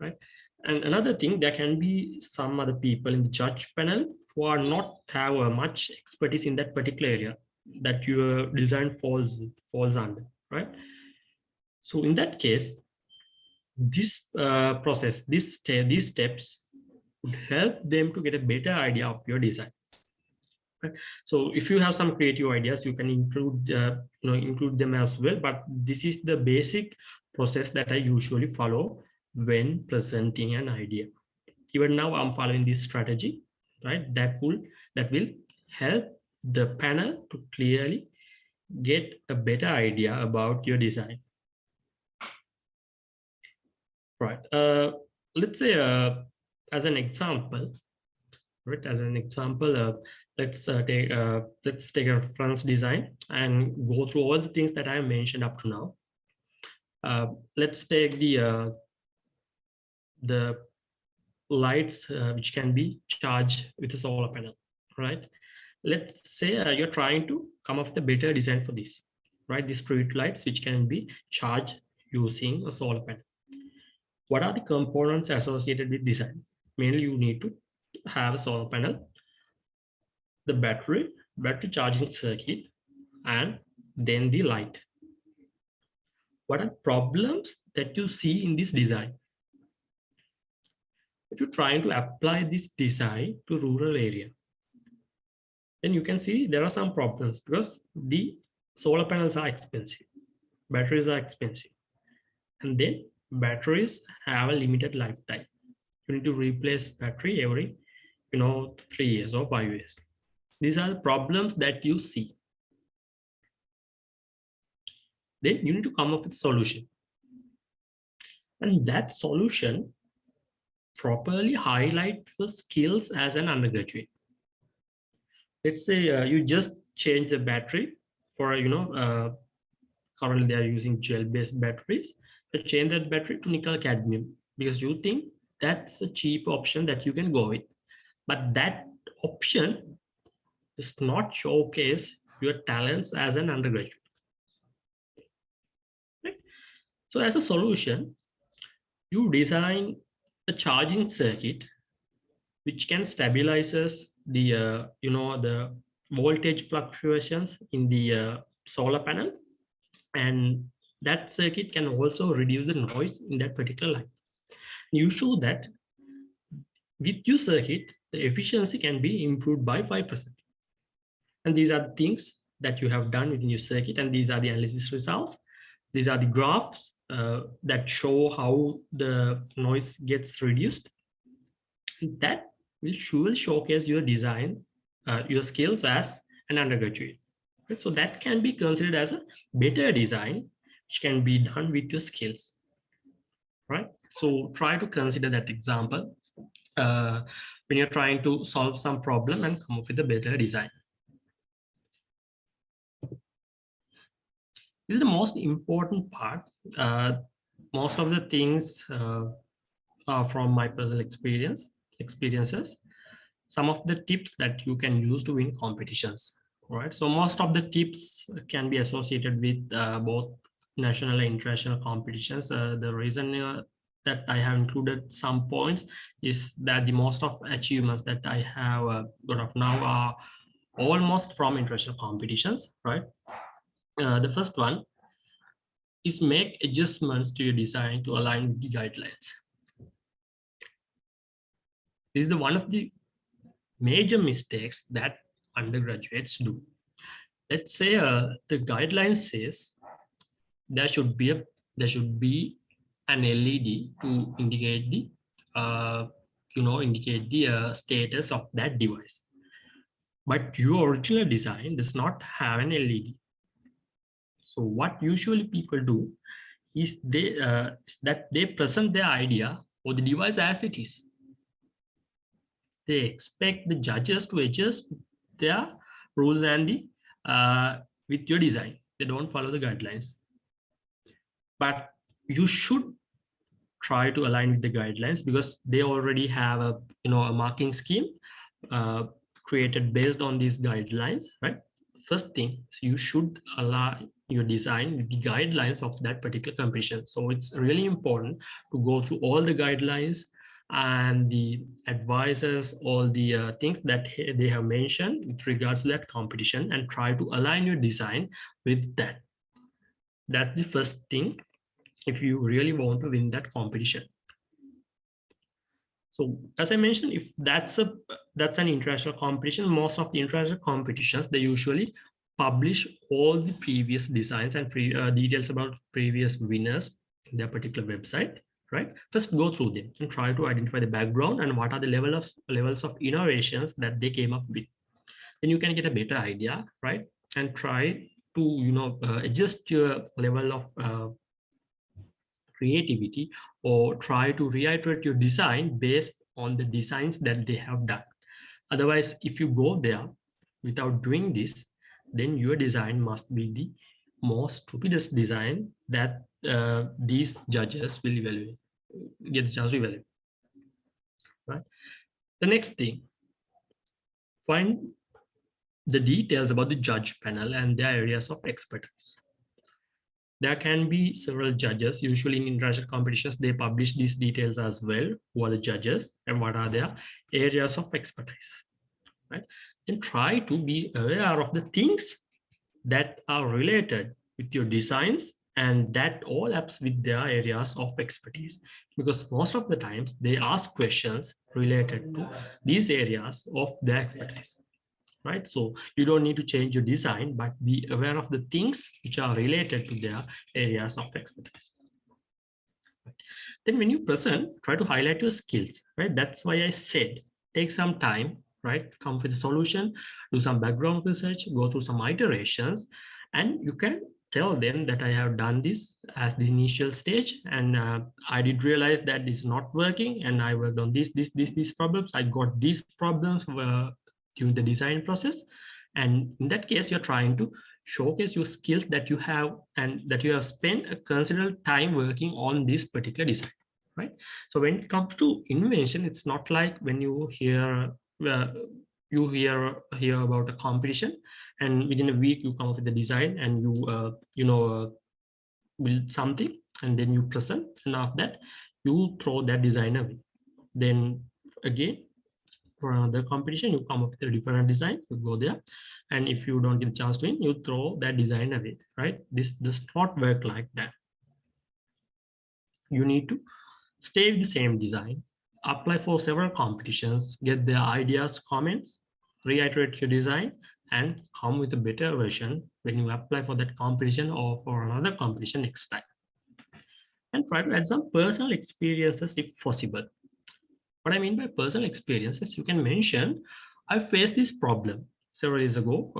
Right. And another thing, there can be some other people in the judge panel who are not have much expertise in that particular area that your design falls under, right? So in that case, this process, these steps would help them to get a better idea of your design. Right? So if you have some creative ideas, you can include them as well. But this is the basic process that I usually follow when presenting an idea. Even now I'm following this strategy, right? That will help the panel to clearly get a better idea about your design. Right. Let's say as an example, right? Let's take a reference design and go through all the things that I mentioned up to now. Let's take the lights which can be charged with a solar panel, right? Let's say you're trying to come up with a better design for this, right? These street lights which can be charged using a solar panel. What are the components associated with design? Mainly you need to have a solar panel, the battery charging circuit, and then the light. What are problems that you see in this design? If you're trying to apply this design to rural area, then you can see there are some problems because the solar panels are expensive, batteries are expensive, and then batteries have a limited lifetime. You need to replace battery every 3 years or 5 years. These are the problems that you see. Then you need to come up with a solution, and that solution properly highlight the skills as an undergraduate. Let's say you just change the battery for currently they are using gel-based batteries. You change that battery to nickel cadmium because you think that's a cheap option that you can go with, but that option does not showcase your talents as an undergraduate. Right? So as a solution, you design a charging circuit which can stabilizes the the voltage fluctuations in the solar panel, and that circuit can also reduce the noise in that particular line. You show that with your circuit, the efficiency can be improved by 5%. And these are the things that you have done within your circuit, and these are the analysis results. These are the graphs that show how the noise gets reduced. That will surely showcase your design, your skills as an undergraduate. Right? So that can be considered as a better design, which can be done with your skills. Right? So try to consider that example when you're trying to solve some problem and come up with a better design. This is the most important part. Most of the things are from my personal experiences. Some of the tips that you can use to win competitions. right? So most of the tips can be associated with both national and international competitions. The reason that I have included some points is that the most of achievements that I have got up now are almost from international competitions, right? The first one is make adjustments to your design to align with the guidelines. This is one of the major mistakes that undergraduates do. Let's say the guideline says there should be an LED to indicate the status of that device, but your original design does not have an LED. So what usually people do is they present their idea or the device as it is. They expect the judges to adjust their rules and with your design. They don't follow the guidelines. But you should try to align with the guidelines because they already have a marking scheme created based on these guidelines, right? First thing, so you should align your design with the guidelines of that particular competition. So it's really important to go through all the guidelines and the advices, all the things that they have mentioned with regards to that competition, and try to align your design with that. That's the first thing if you really want to win that competition. So as I mentioned, if that's an international competition, most of the international competitions, they usually publish all the previous designs and details about previous winners in their particular website, right? First go through them and try to identify the background and what are the levels of innovations that they came up with. Then you can get a better idea, right? And try to adjust your level of creativity, or try to reiterate your design based on the designs that they have done. Otherwise, if you go there without doing this, then your design must be the most stupidest design that these judges will evaluate, get the chance to evaluate, right? The next thing, find the details about the judge panel and their areas of expertise. There can be several judges. Usually in international competitions, they publish these details as well, who are the judges and what are their areas of expertise, right? Then try to be aware of the things that are related with your designs and that all apps with their areas of expertise, because most of the times they ask questions related to these areas of their expertise. Right? So you don't need to change your design, but be aware of the things which are related to their areas of expertise. Right. Then when you present, try to highlight your skills, right? That's why I said, take some time, right? Come with a solution, do some background research, go through some iterations, and you can tell them that I have done this as the initial stage, and I did realize that this is not working, and I worked on these problems. I got these problems during the design process. And in that case, you're trying to showcase your skills that you have and that you have spent a considerable time working on this particular design, right? So when it comes to invention, it's not like when you hear about a competition and within a week you come up with the design and you build something and then you present, and after that you throw that design away. Then again, for another competition, you come up with a different design, you go there, and if you don't get a chance to win, you throw that design away, right? This does not work like that. You need to stay with the same design, apply for several competitions, get their ideas, comments, reiterate your design, and come with a better version when you apply for that competition or for another competition next time. And try to add some personal experiences if possible. What I mean by personal experiences, you can mention, I faced this problem several years ago.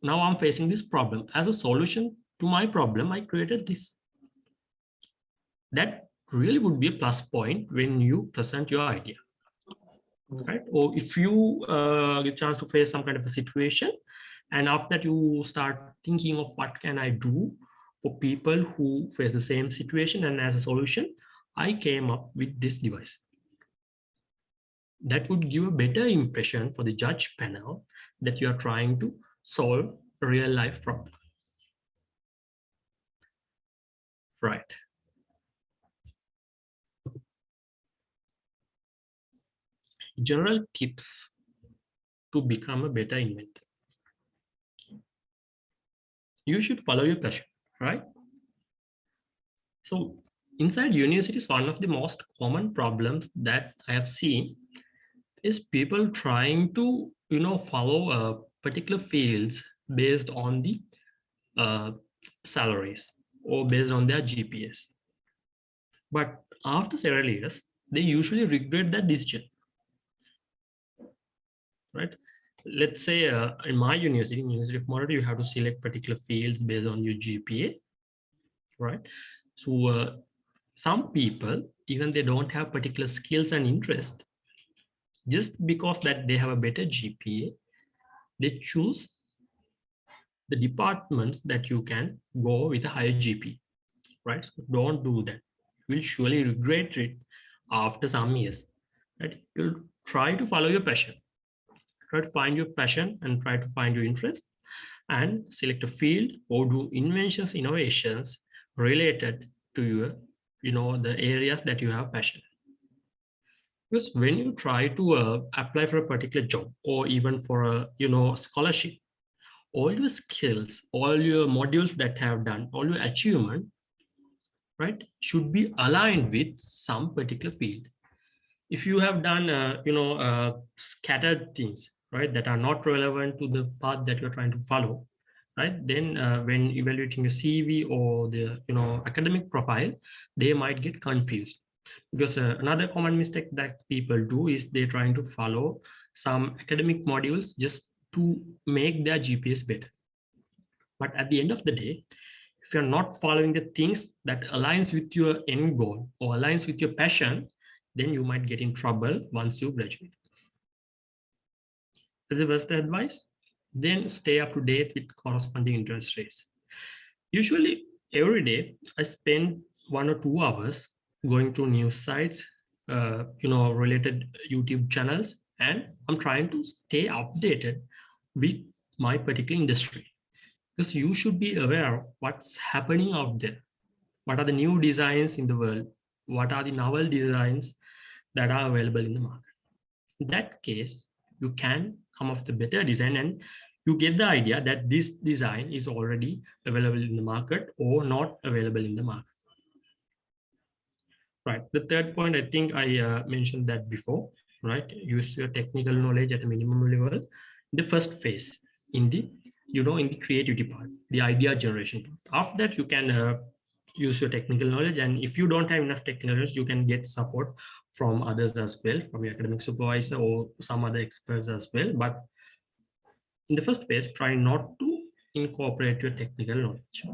Now I'm facing this problem. As a solution to my problem, I created this. That really would be a plus point when you present your idea, right? Or if you get a chance to face some kind of a situation, and after that you start thinking of what can I do for people who face the same situation, and as a solution, I came up with this device. That would give a better impression for the judge panel that you are trying to solve real life problems. Right. General tips to become a better inventor. You should follow your passion, right? So inside universities, one of the most common problems that I have seen is people trying to, follow particular fields based on the salaries or based on their GPS. But after several years, they usually regret that decision, right? Let's say in my university, University of Monaco, you have to select particular fields based on your GPA, right? So some people, even they don't have particular skills and interest, just because that they have a better GPA, they choose the departments that you can go with a higher GPA, right? So don't do that. You will surely regret it after some years, right? You'll try to follow your passion. Try to find your passion and try to find your interest and select a field or do inventions, innovations related to your, the areas that you have passion. Because when you try to apply for a particular job or even for a, scholarship, all your skills, all your modules that have done, all your achievement, right, should be aligned with some particular field. If you have done, scattered things, right, that are not relevant to the path that you're trying to follow, right, then when evaluating a CV or the, academic profile, they might get confused. Because another common mistake that people do is they're trying to follow some academic modules just to make their GPS better. But at the end of the day, if you're not following the things that aligns with your end goal or aligns with your passion, then you might get in trouble once you graduate. As a best advice, then stay up to date with corresponding interest rates. Usually every day I spend 1 or 2 hours going to news sites, related YouTube channels, and I'm trying to stay updated with my particular industry. Because you should be aware of what's happening out there. What are the new designs in the world? What are the novel designs that are available in the market? In that case, you can come up with a better design and you get the idea that this design is already available in the market or not available in the market. Right. The third point, I think I mentioned that before, right? Use your technical knowledge at a minimum level. The first phase in the, in the creativity part, the idea generation part. After that, you can use your technical knowledge. And if you don't have enough technical knowledge, you can get support from others as well, from your academic supervisor or some other experts as well. But in the first phase, try not to incorporate your technical knowledge.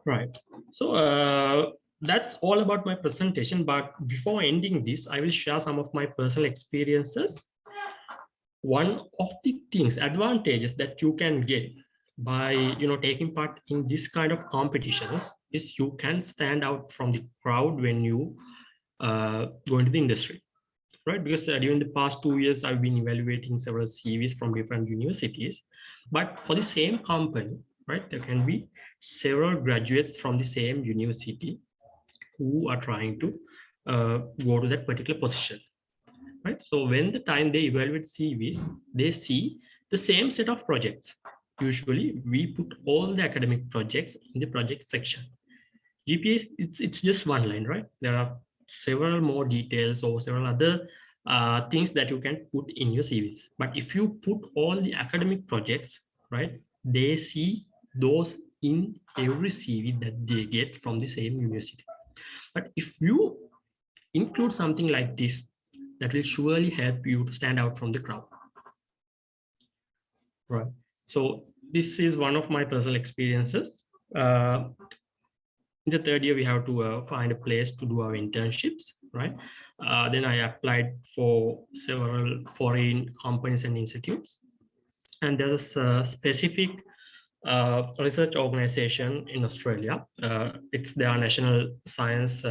Right. So that's all about my presentation. But before ending this, I will share some of my personal experiences. One of the things, advantages that you can get by taking part in this kind of competitions is you can stand out from the crowd when you go into the industry, right? Because during the past 2 years, I've been evaluating several CVs from different universities, but for the same company, right, there can be several graduates from the same university who are trying to go to that particular position, right? So when the time they evaluate CVs, they see the same set of projects. Usually we put all the academic projects in the project section. GPA, it's just one line, right? There are several more details or several other things that you can put in your CVs. But if you put all the academic projects, right, they see those in every CV that they get from the same university. But if you include something like this, that will surely help you to stand out from the crowd. Right. So this is one of my personal experiences. In the third year, we have to find a place to do our internships, right? Then I applied for several foreign companies and institutes. And there's a specific research organization in Australia. It's their national science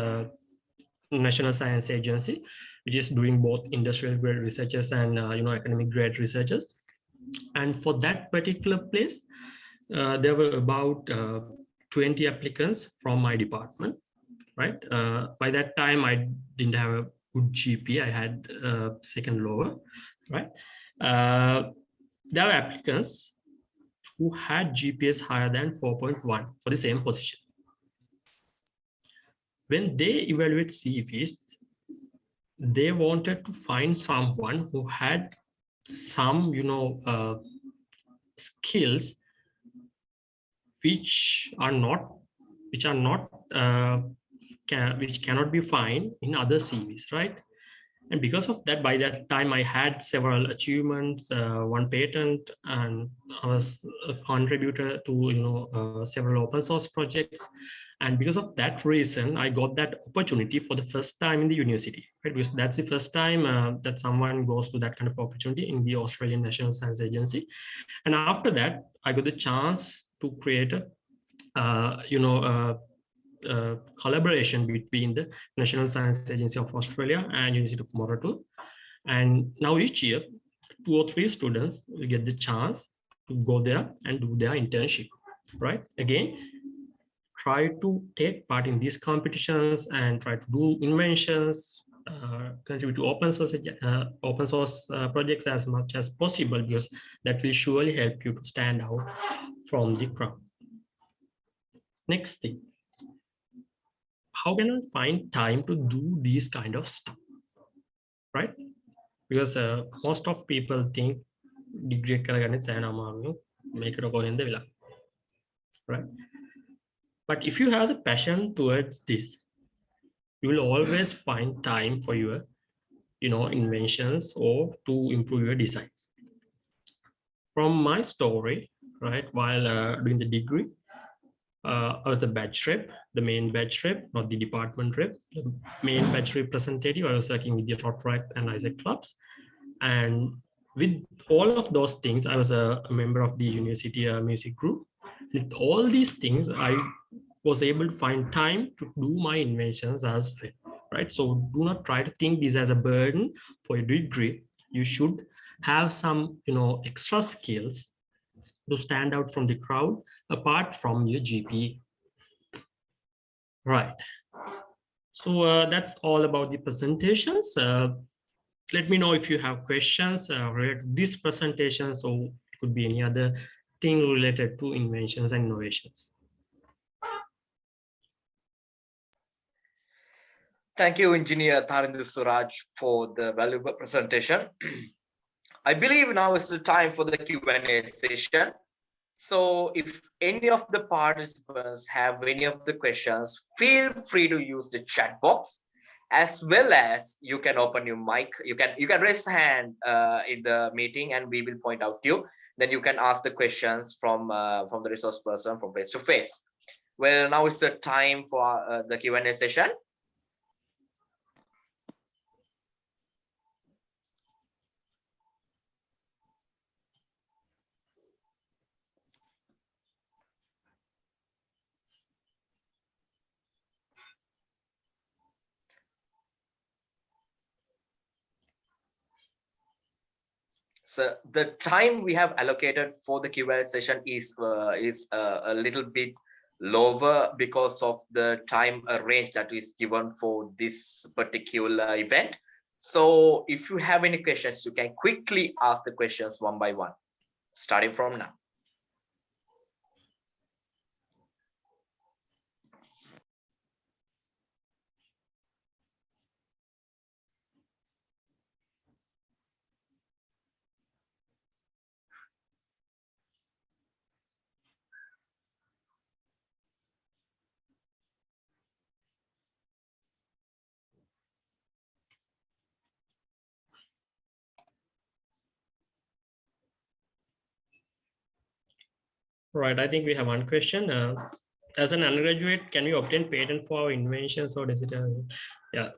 agency, which is doing both industrial grade researchers and academic grade researchers. And for that particular place, there were about 20 applicants from my department, right? By that time, I didn't have a good GP. I had second lower, right? There are applicants who had GPS higher than 4.1 for the same position. When they evaluate CVs, they wanted to find someone who had some, skills which cannot be found in other CVs, right? And because of that, by that time, I had several achievements, one patent, and I was a contributor to several open source projects. And because of that reason, I got that opportunity for the first time in the university, right? Because that's the first time that someone goes to that kind of opportunity in the Australian National Science Agency. And after that, I got the chance to create a collaboration between the National Science Agency of Australia and University of Moratul. And now each year, 2 or 3 students will get the chance to go there and do their internship, right? Again, try to take part in these competitions and try to do inventions, contribute to open source projects as much as possible, because that will surely help you to stand out from the crowd. Next thing, how can I find time to do these kind of stuff, right? Because most of people think degree make it, right? But if you have the passion towards this, you will always find time for your inventions or to improve your designs. From my story, right, while doing the degree, I was the batch rep, the main batch rep, not the department rep, the main batch representative. I was working with the Rotaract and Isaac clubs. And with all of those things, I was a member of the university music group. With all these things, I was able to find time to do my inventions as well, right? So do not try to think this as a burden for your degree. You should have some, extra skills to stand out from the crowd apart from your GP. Right. So that's all about the presentations. Let me know if you have questions related to this presentation, or it could be any other thing related to inventions and innovations. Thank you, Engineer Tharindra Suraj, for the valuable presentation. I believe now is the time for the Q&A session. So if any of the participants have any of the questions, feel free to use the chat box, as well as you can open your mic. You can raise a hand in the meeting and we will point out to you. Then you can ask the questions from the resource person from face to face. Well, now it's the time for the Q&A session. So the time we have allocated for the Q&A session is a little bit lower because of the time range that is given for this particular event. So if you have any questions, you can quickly ask the questions one by one, starting from now. Right, I think we have one question. As an undergraduate, can we obtain patent for our inventions, or is it yeah?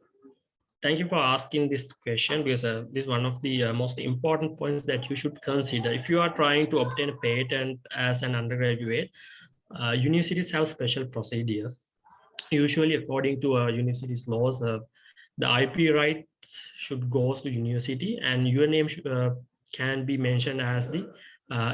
Thank you for asking this question, because this is one of the most important points that you should consider. If you are trying to obtain a patent as an undergraduate, universities have special procedures. Usually, according to university's laws, the IP rights should go to university, and your name can be mentioned as the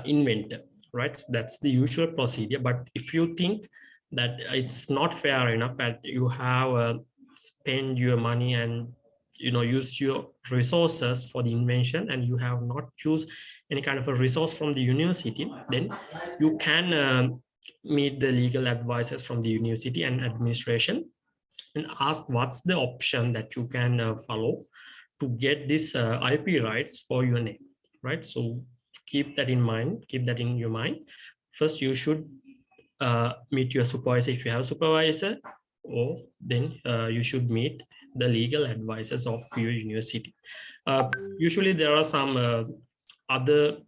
inventor, right? That's the usual procedure. But if you think that it's not fair enough that you have spent your money and use your resources for the invention, and you have not choose any kind of a resource from the university, then you can meet the legal advisors from the university and administration and ask what's the option that you can follow to get this IP rights for your name, right? So keep that in mind, keep that in your mind. First, you should meet your supervisor if you have a supervisor, or then you should meet the legal advisors of your university. Usually there are some other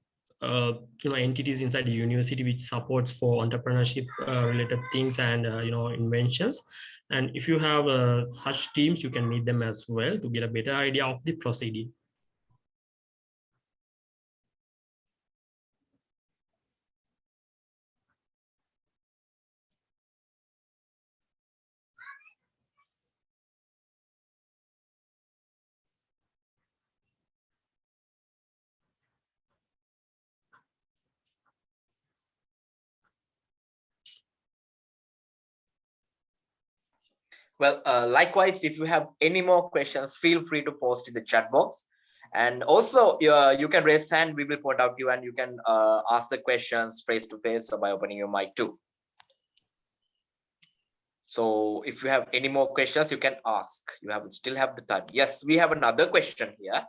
entities inside the university which supports for entrepreneurship related things and inventions. And if you have such teams, you can meet them as well to get a better idea of the proceeding. Well, likewise, if you have any more questions, feel free to post in the chat box. And also, you can raise hand, we will point out you, and you can ask the questions face to face or by opening your mic too. So if you have any more questions, you can ask. You still have the time. Yes, we have another question here.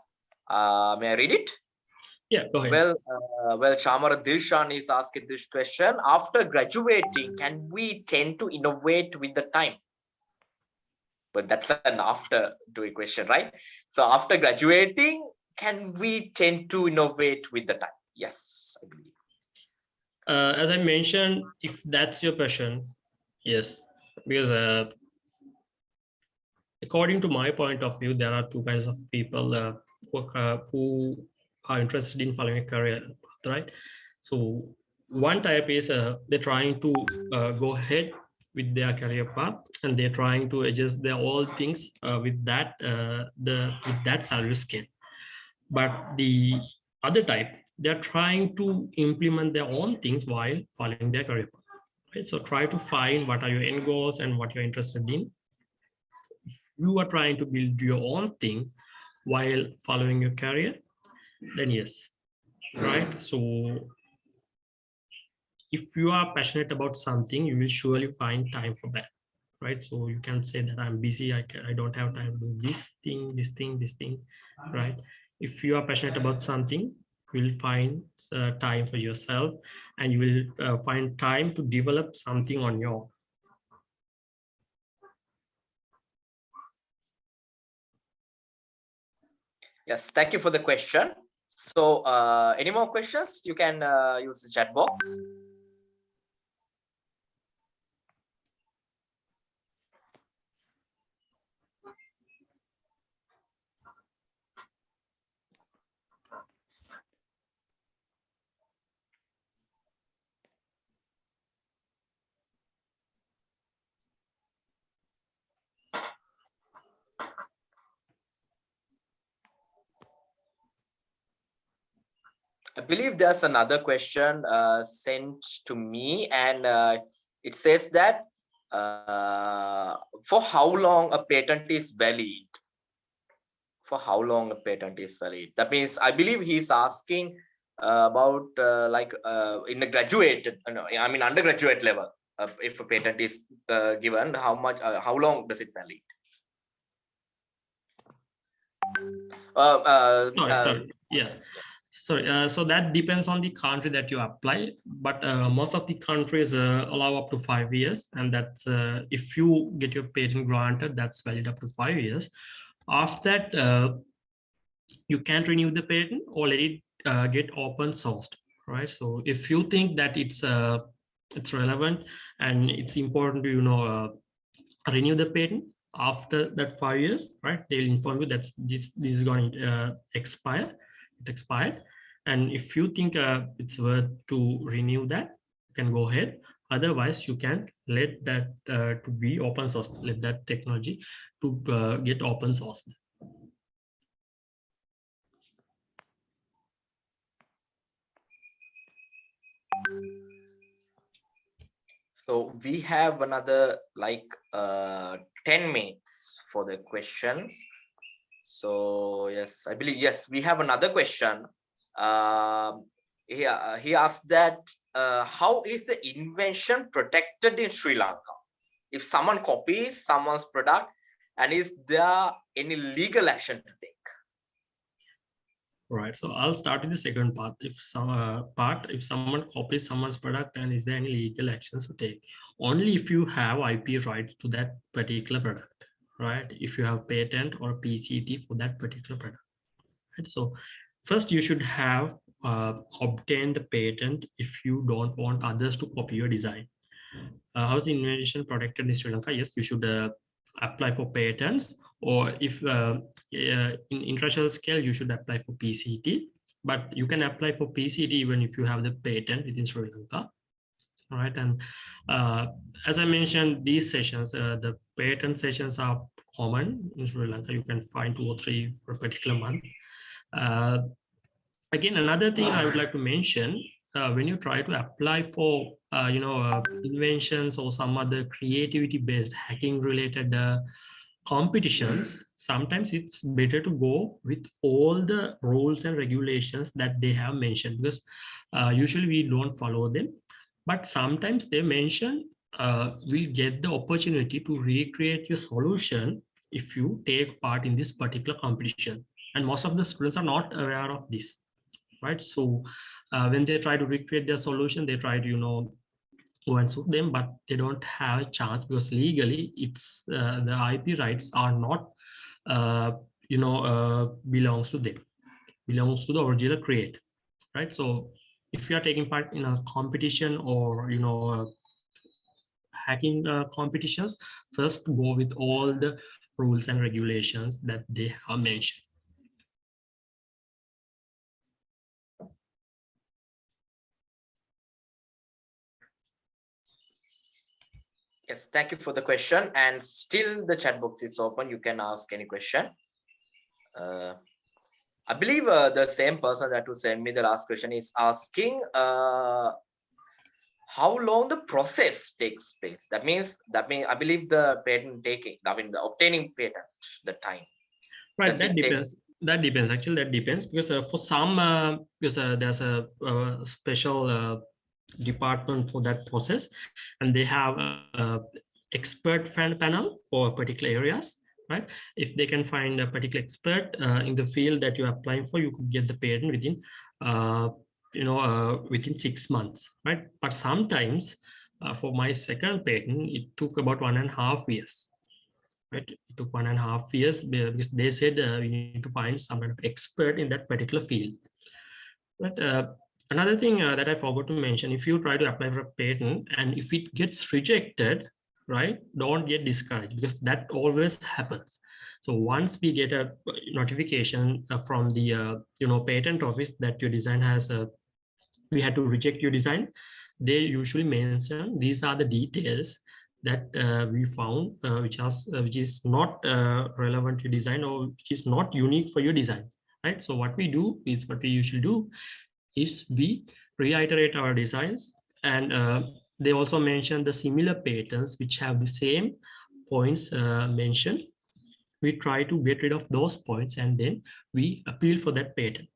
May I read it? Yeah, go ahead. Well, Shamara Dilshan is asking this question. After graduating, can we tend to innovate with the time? But that's an after doing question, right? So after graduating, can we tend to innovate with the time? Yes, I believe. As I mentioned, if that's your passion, yes, because according to my point of view, there are two kinds of people who are interested in following a career path, right? So one type is they're trying to go ahead with their career path, and they're trying to adjust their all things with that salary scale. But the other type, they're trying to implement their own things while following their career path, right? So try to find what are your end goals and what you're interested in. You are trying to build your own thing while following your career, then yes, right? So if you are passionate about something, you will surely find time for that, right? So you can say that I'm busy, I don't have time to do this thing, right? If you are passionate about something, you will find time for yourself, and you will find time to develop something on your own. Yes, thank you for the question. So any more questions? You can use the chat box. I believe there's another question sent to me, and it says that for how long a patent is valid? For how long a patent is valid? That means I believe he's asking about in the graduate, I mean undergraduate level, if a patent is given, how long does it valid? Sorry. Yeah. Sorry, so that depends on the country that you apply, but most of the countries allow up to 5 years, and that's if you get your patent granted, that's valid up to 5 years. After that, you can't renew the patent or let it get open sourced, right? So if you think that it's relevant and it's important to renew the patent after that 5 years, right? They'll inform you that this is going to expire. It expired, and if you think it's worth to renew that, you can go ahead. Otherwise, you can let that to be open source. Let that technology to get open source. So we have another like 10 minutes for the questions. So yes, I believe, yes, we have another question. He asked that how is the invention protected in Sri Lanka? If someone copies someone's product, and is there any legal action to take? Right. So I'll start with the second part. If someone copies someone's product, and is there any legal actions to take? Only if you have IP rights to that particular product, right? If you have patent or PCT for that particular product. Right? So first you should have obtained the patent if you don't want others to copy your design. How's the invention protected in Sri Lanka? Yes, you should apply for patents, or if in international scale, you should apply for PCT. But you can apply for PCT even if you have the patent within Sri Lanka. All right, and as I mentioned, these sessions, the patent sessions are common in Sri Lanka. You can find 2 or 3 for a particular month. Again, another thing I would like to mention, when you try to apply for inventions or some other creativity based hacking related competitions, sometimes it's better to go with all the rules and regulations that they have mentioned, because usually we don't follow them, but sometimes they mention we get the opportunity to recreate your solution if you take part in this particular competition, and most of the students are not aware of this. Right, so when they try to recreate their solution, they try to go and sue them, but they don't have a chance, because legally it's the IP rights are not belongs to them, belongs to the original creator. Right, so if you are taking part in a competition or hacking competitions, first go with all the rules and regulations that they have mentioned. Yes, thank you for the question. And still the chat box is open. You can ask any question. I believe the same person that will send me the last question is asking how long the process takes place. That means I believe the patent taking, I mean the obtaining patent, the time. Right, that depends. That depends. Actually, that depends, because for some, because there's a special department for that process, and they have a expert panel for particular areas. Right, if they can find a particular expert in the field that you're applying for, you could get the patent within within 6 months. Right, but sometimes for my second patent, it took about 1.5 years. Right, it took 1.5 years because they said we need to find some kind of expert in that particular field. But another thing that I forgot to mention, if you try to apply for a patent and if it gets rejected, right, don't get discouraged, because that always happens. So once we get a notification from the patent office that your design has we had to reject your design, they usually mention these are the details that we found which is not relevant to design, or which is not unique for your design. Right, so what we usually do is we reiterate our designs, and they also mention the similar patents which have the same points mentioned. We try to get rid of those points, and then we appeal for that patent.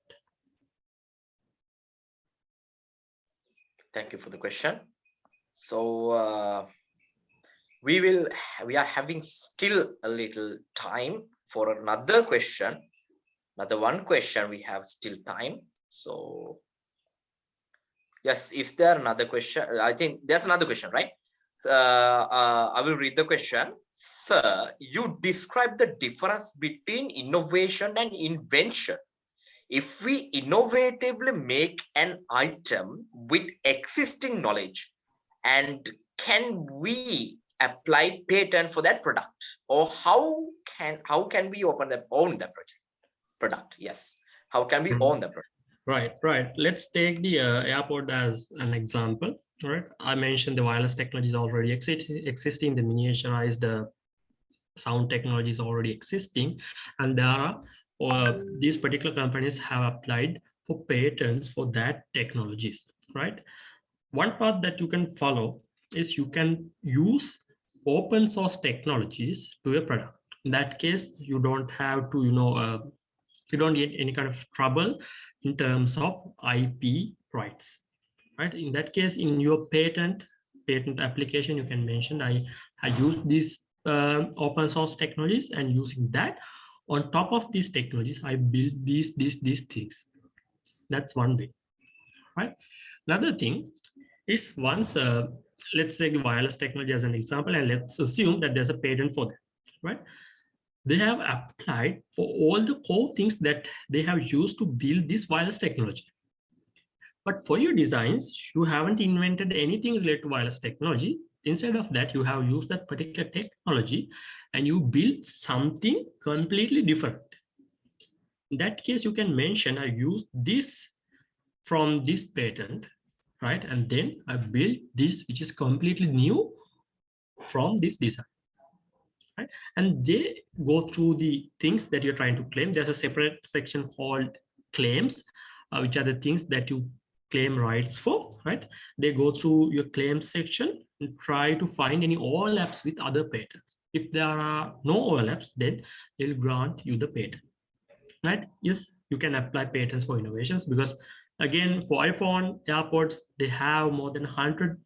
Thank you for the question. So we are having still a little time for another question. Another one question, we have still time. So yes, is there another question? I think there's another question, right? I will read the question. Sir, you describe the difference between innovation and invention. If we innovatively make an item with existing knowledge, and can we apply patent for that product, or how can we own the product? Yes, how can we own the product? Right. Let's take the airport as an example. All right, I mentioned the wireless technology is already existing, the miniaturized sound technology is already existing, and there are these particular companies have applied for patents for that technologies. Right, one path that you can follow is you can use open source technologies to your product. In that case, you don't have to, you don't get any kind of trouble in terms of IP rights, right? In that case, in your patent application, you can mention I use these open source technologies, and using that, on top of these technologies, I build these things. That's one way, right? Another thing is, once let's take wireless technology as an example, and let's assume that there's a patent for that, right? They have applied for all the core things that they have used to build this wireless technology. But for your designs, you haven't invented anything related to wireless technology. Instead of that, you have used that particular technology and you build something completely different. In that case, you can mention, I use this from this patent, right? And then I built this, which is completely new from this design. Right? And they go through the things that you're trying to claim. There's a separate section called claims, which are the things that you claim rights for, right? They go through your claims section and try to find any overlaps with other patents. If there are no overlaps, then they'll grant you the patent, right? Yes, you can apply patents for innovations, because again, for iPhone, AirPods, they have more than 100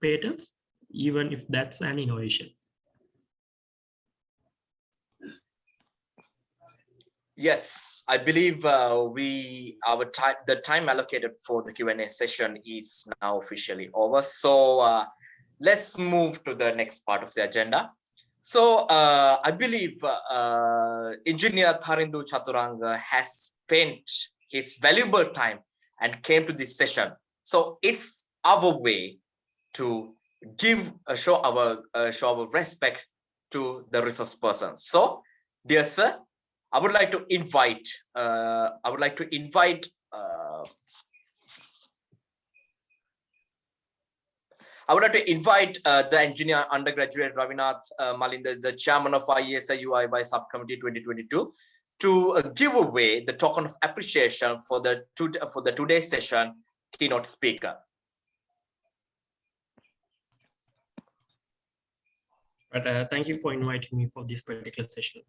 patents, even if that's an innovation. Yes, I believe the time allocated for the Q&A session is now officially over. So let's move to the next part of the agenda. So I believe Engineer Tharindu Chaturanga has spent his valuable time and came to this session. So it's our way to show our respect to the resource person. So, dear sir, I would like to invite the engineer undergraduate Ravinath Malin, the chairman of IESL UIY Subcommittee 2022, to give away the token of appreciation for the today's session keynote speaker. But thank you for inviting me for this particular session.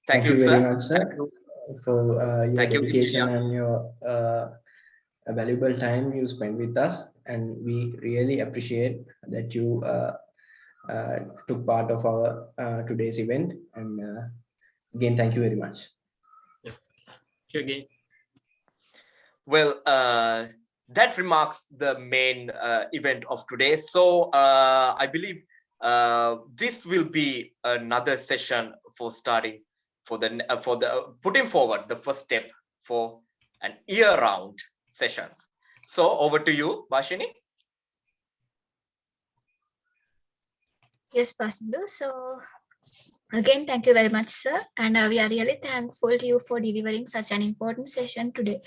Thank you, very sir. much, sir, for your dedication and your valuable time you spent with us, and we really appreciate that you took part of our today's event. And again, thank you very much. Yeah. Thank you again. Well, that remarks the main event of today. So I believe this will be another session for starting for the putting forward the first step for an year-round sessions. So over to you, Bashini. Yes, Pasindu. So again, thank you very much, sir. And we are really thankful to you for delivering such an important session today.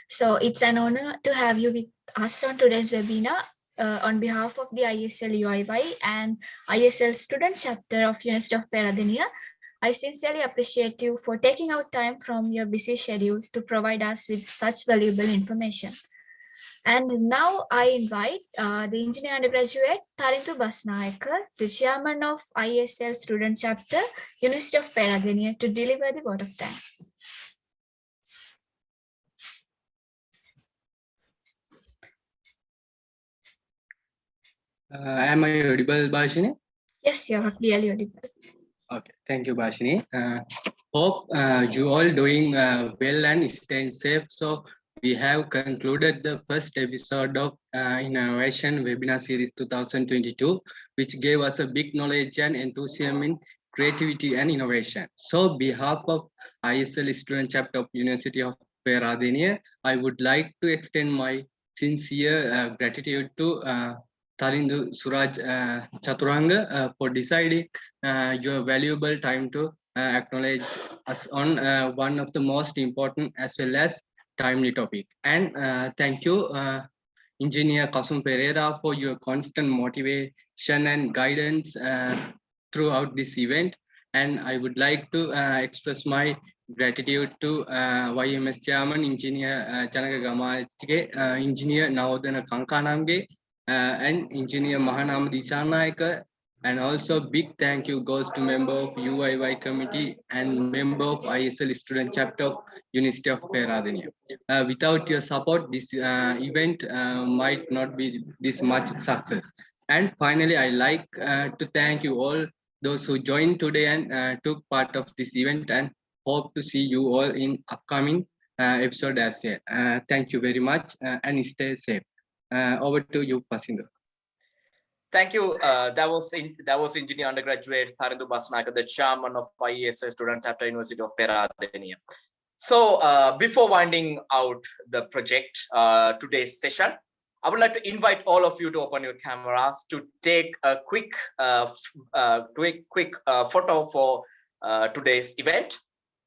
So it's an honor to have you with us on today's webinar. On behalf of the ISL UIY and ISL student chapter of University of Peradeniya, I sincerely appreciate you for taking out time from your busy schedule to provide us with such valuable information. And now I invite the engineer undergraduate Tharindu Basnayakar, the chairman of ISL student chapter, University of Peradeniya, to deliver the vote of thanks. Am I audible, Bashini? Yes, you're clearly audible. Okay, thank you, Bashini. Hope you all doing well and staying safe. So we have concluded the first episode of Innovation Webinar Series 2022, which gave us a big knowledge and enthusiasm in creativity and innovation. So behalf of ISL Student Chapter of University of Peradeniya, I would like to extend my sincere gratitude to Tharindu Suraj Chaturanga for deciding your valuable time to acknowledge us on one of the most important as well as timely topic. And thank you, Engineer Kasum Pereira, for your constant motivation and guidance throughout this event. And I would like to express my gratitude to YMS Chairman Engineer Chanaka Gamalchike, Engineer Naodana Kankanamge, and Engineer Mahanam Disanayaka. And also big thank you goes to member of UIY committee and member of ISL student chapter of University of Peradeniya. Without your support, this event might not be this much success. And finally, I like to thank you all those who joined today and took part of this event, and hope to see you all in upcoming episode as well. Thank you very much and stay safe. Over to you, Pasindo. Thank you. That was engineer undergraduate Tharindu Basnaka, the chairman of IESS student chapter University of Peradeniya. So before winding out the project, today's session, I would like to invite all of you to open your cameras to take a quick photo for today's event.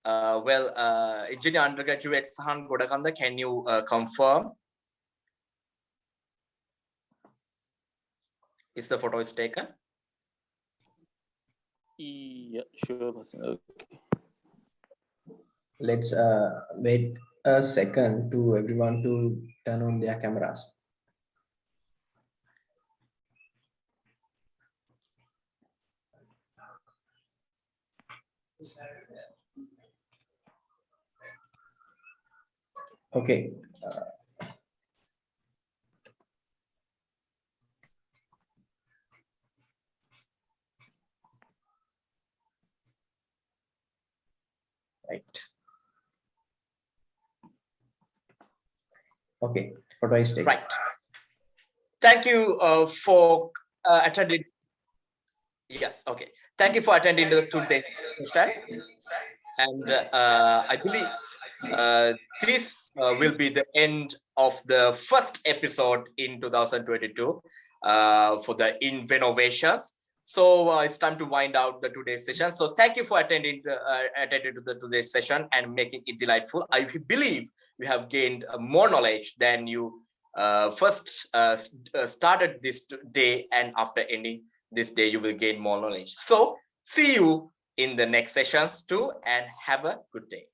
Engineer undergraduate Sahan Godakanda, can you confirm? Is the photo is taken? Yeah, sure. Okay. Let's wait a second to everyone to turn on their cameras. Okay. Right. Okay, photo is taken. Right. Thank you for attending. Yes, okay. Thank you for attending today's session. And I believe this will be the end of the first episode in 2022 for the INVEN Ovations. So it's time to wind out the today's session. So thank you for attending to the today's session and making it delightful. I believe we have gained more knowledge than you first started this day, and after ending this day, you will gain more knowledge. So see you in the next sessions too, and have a good day.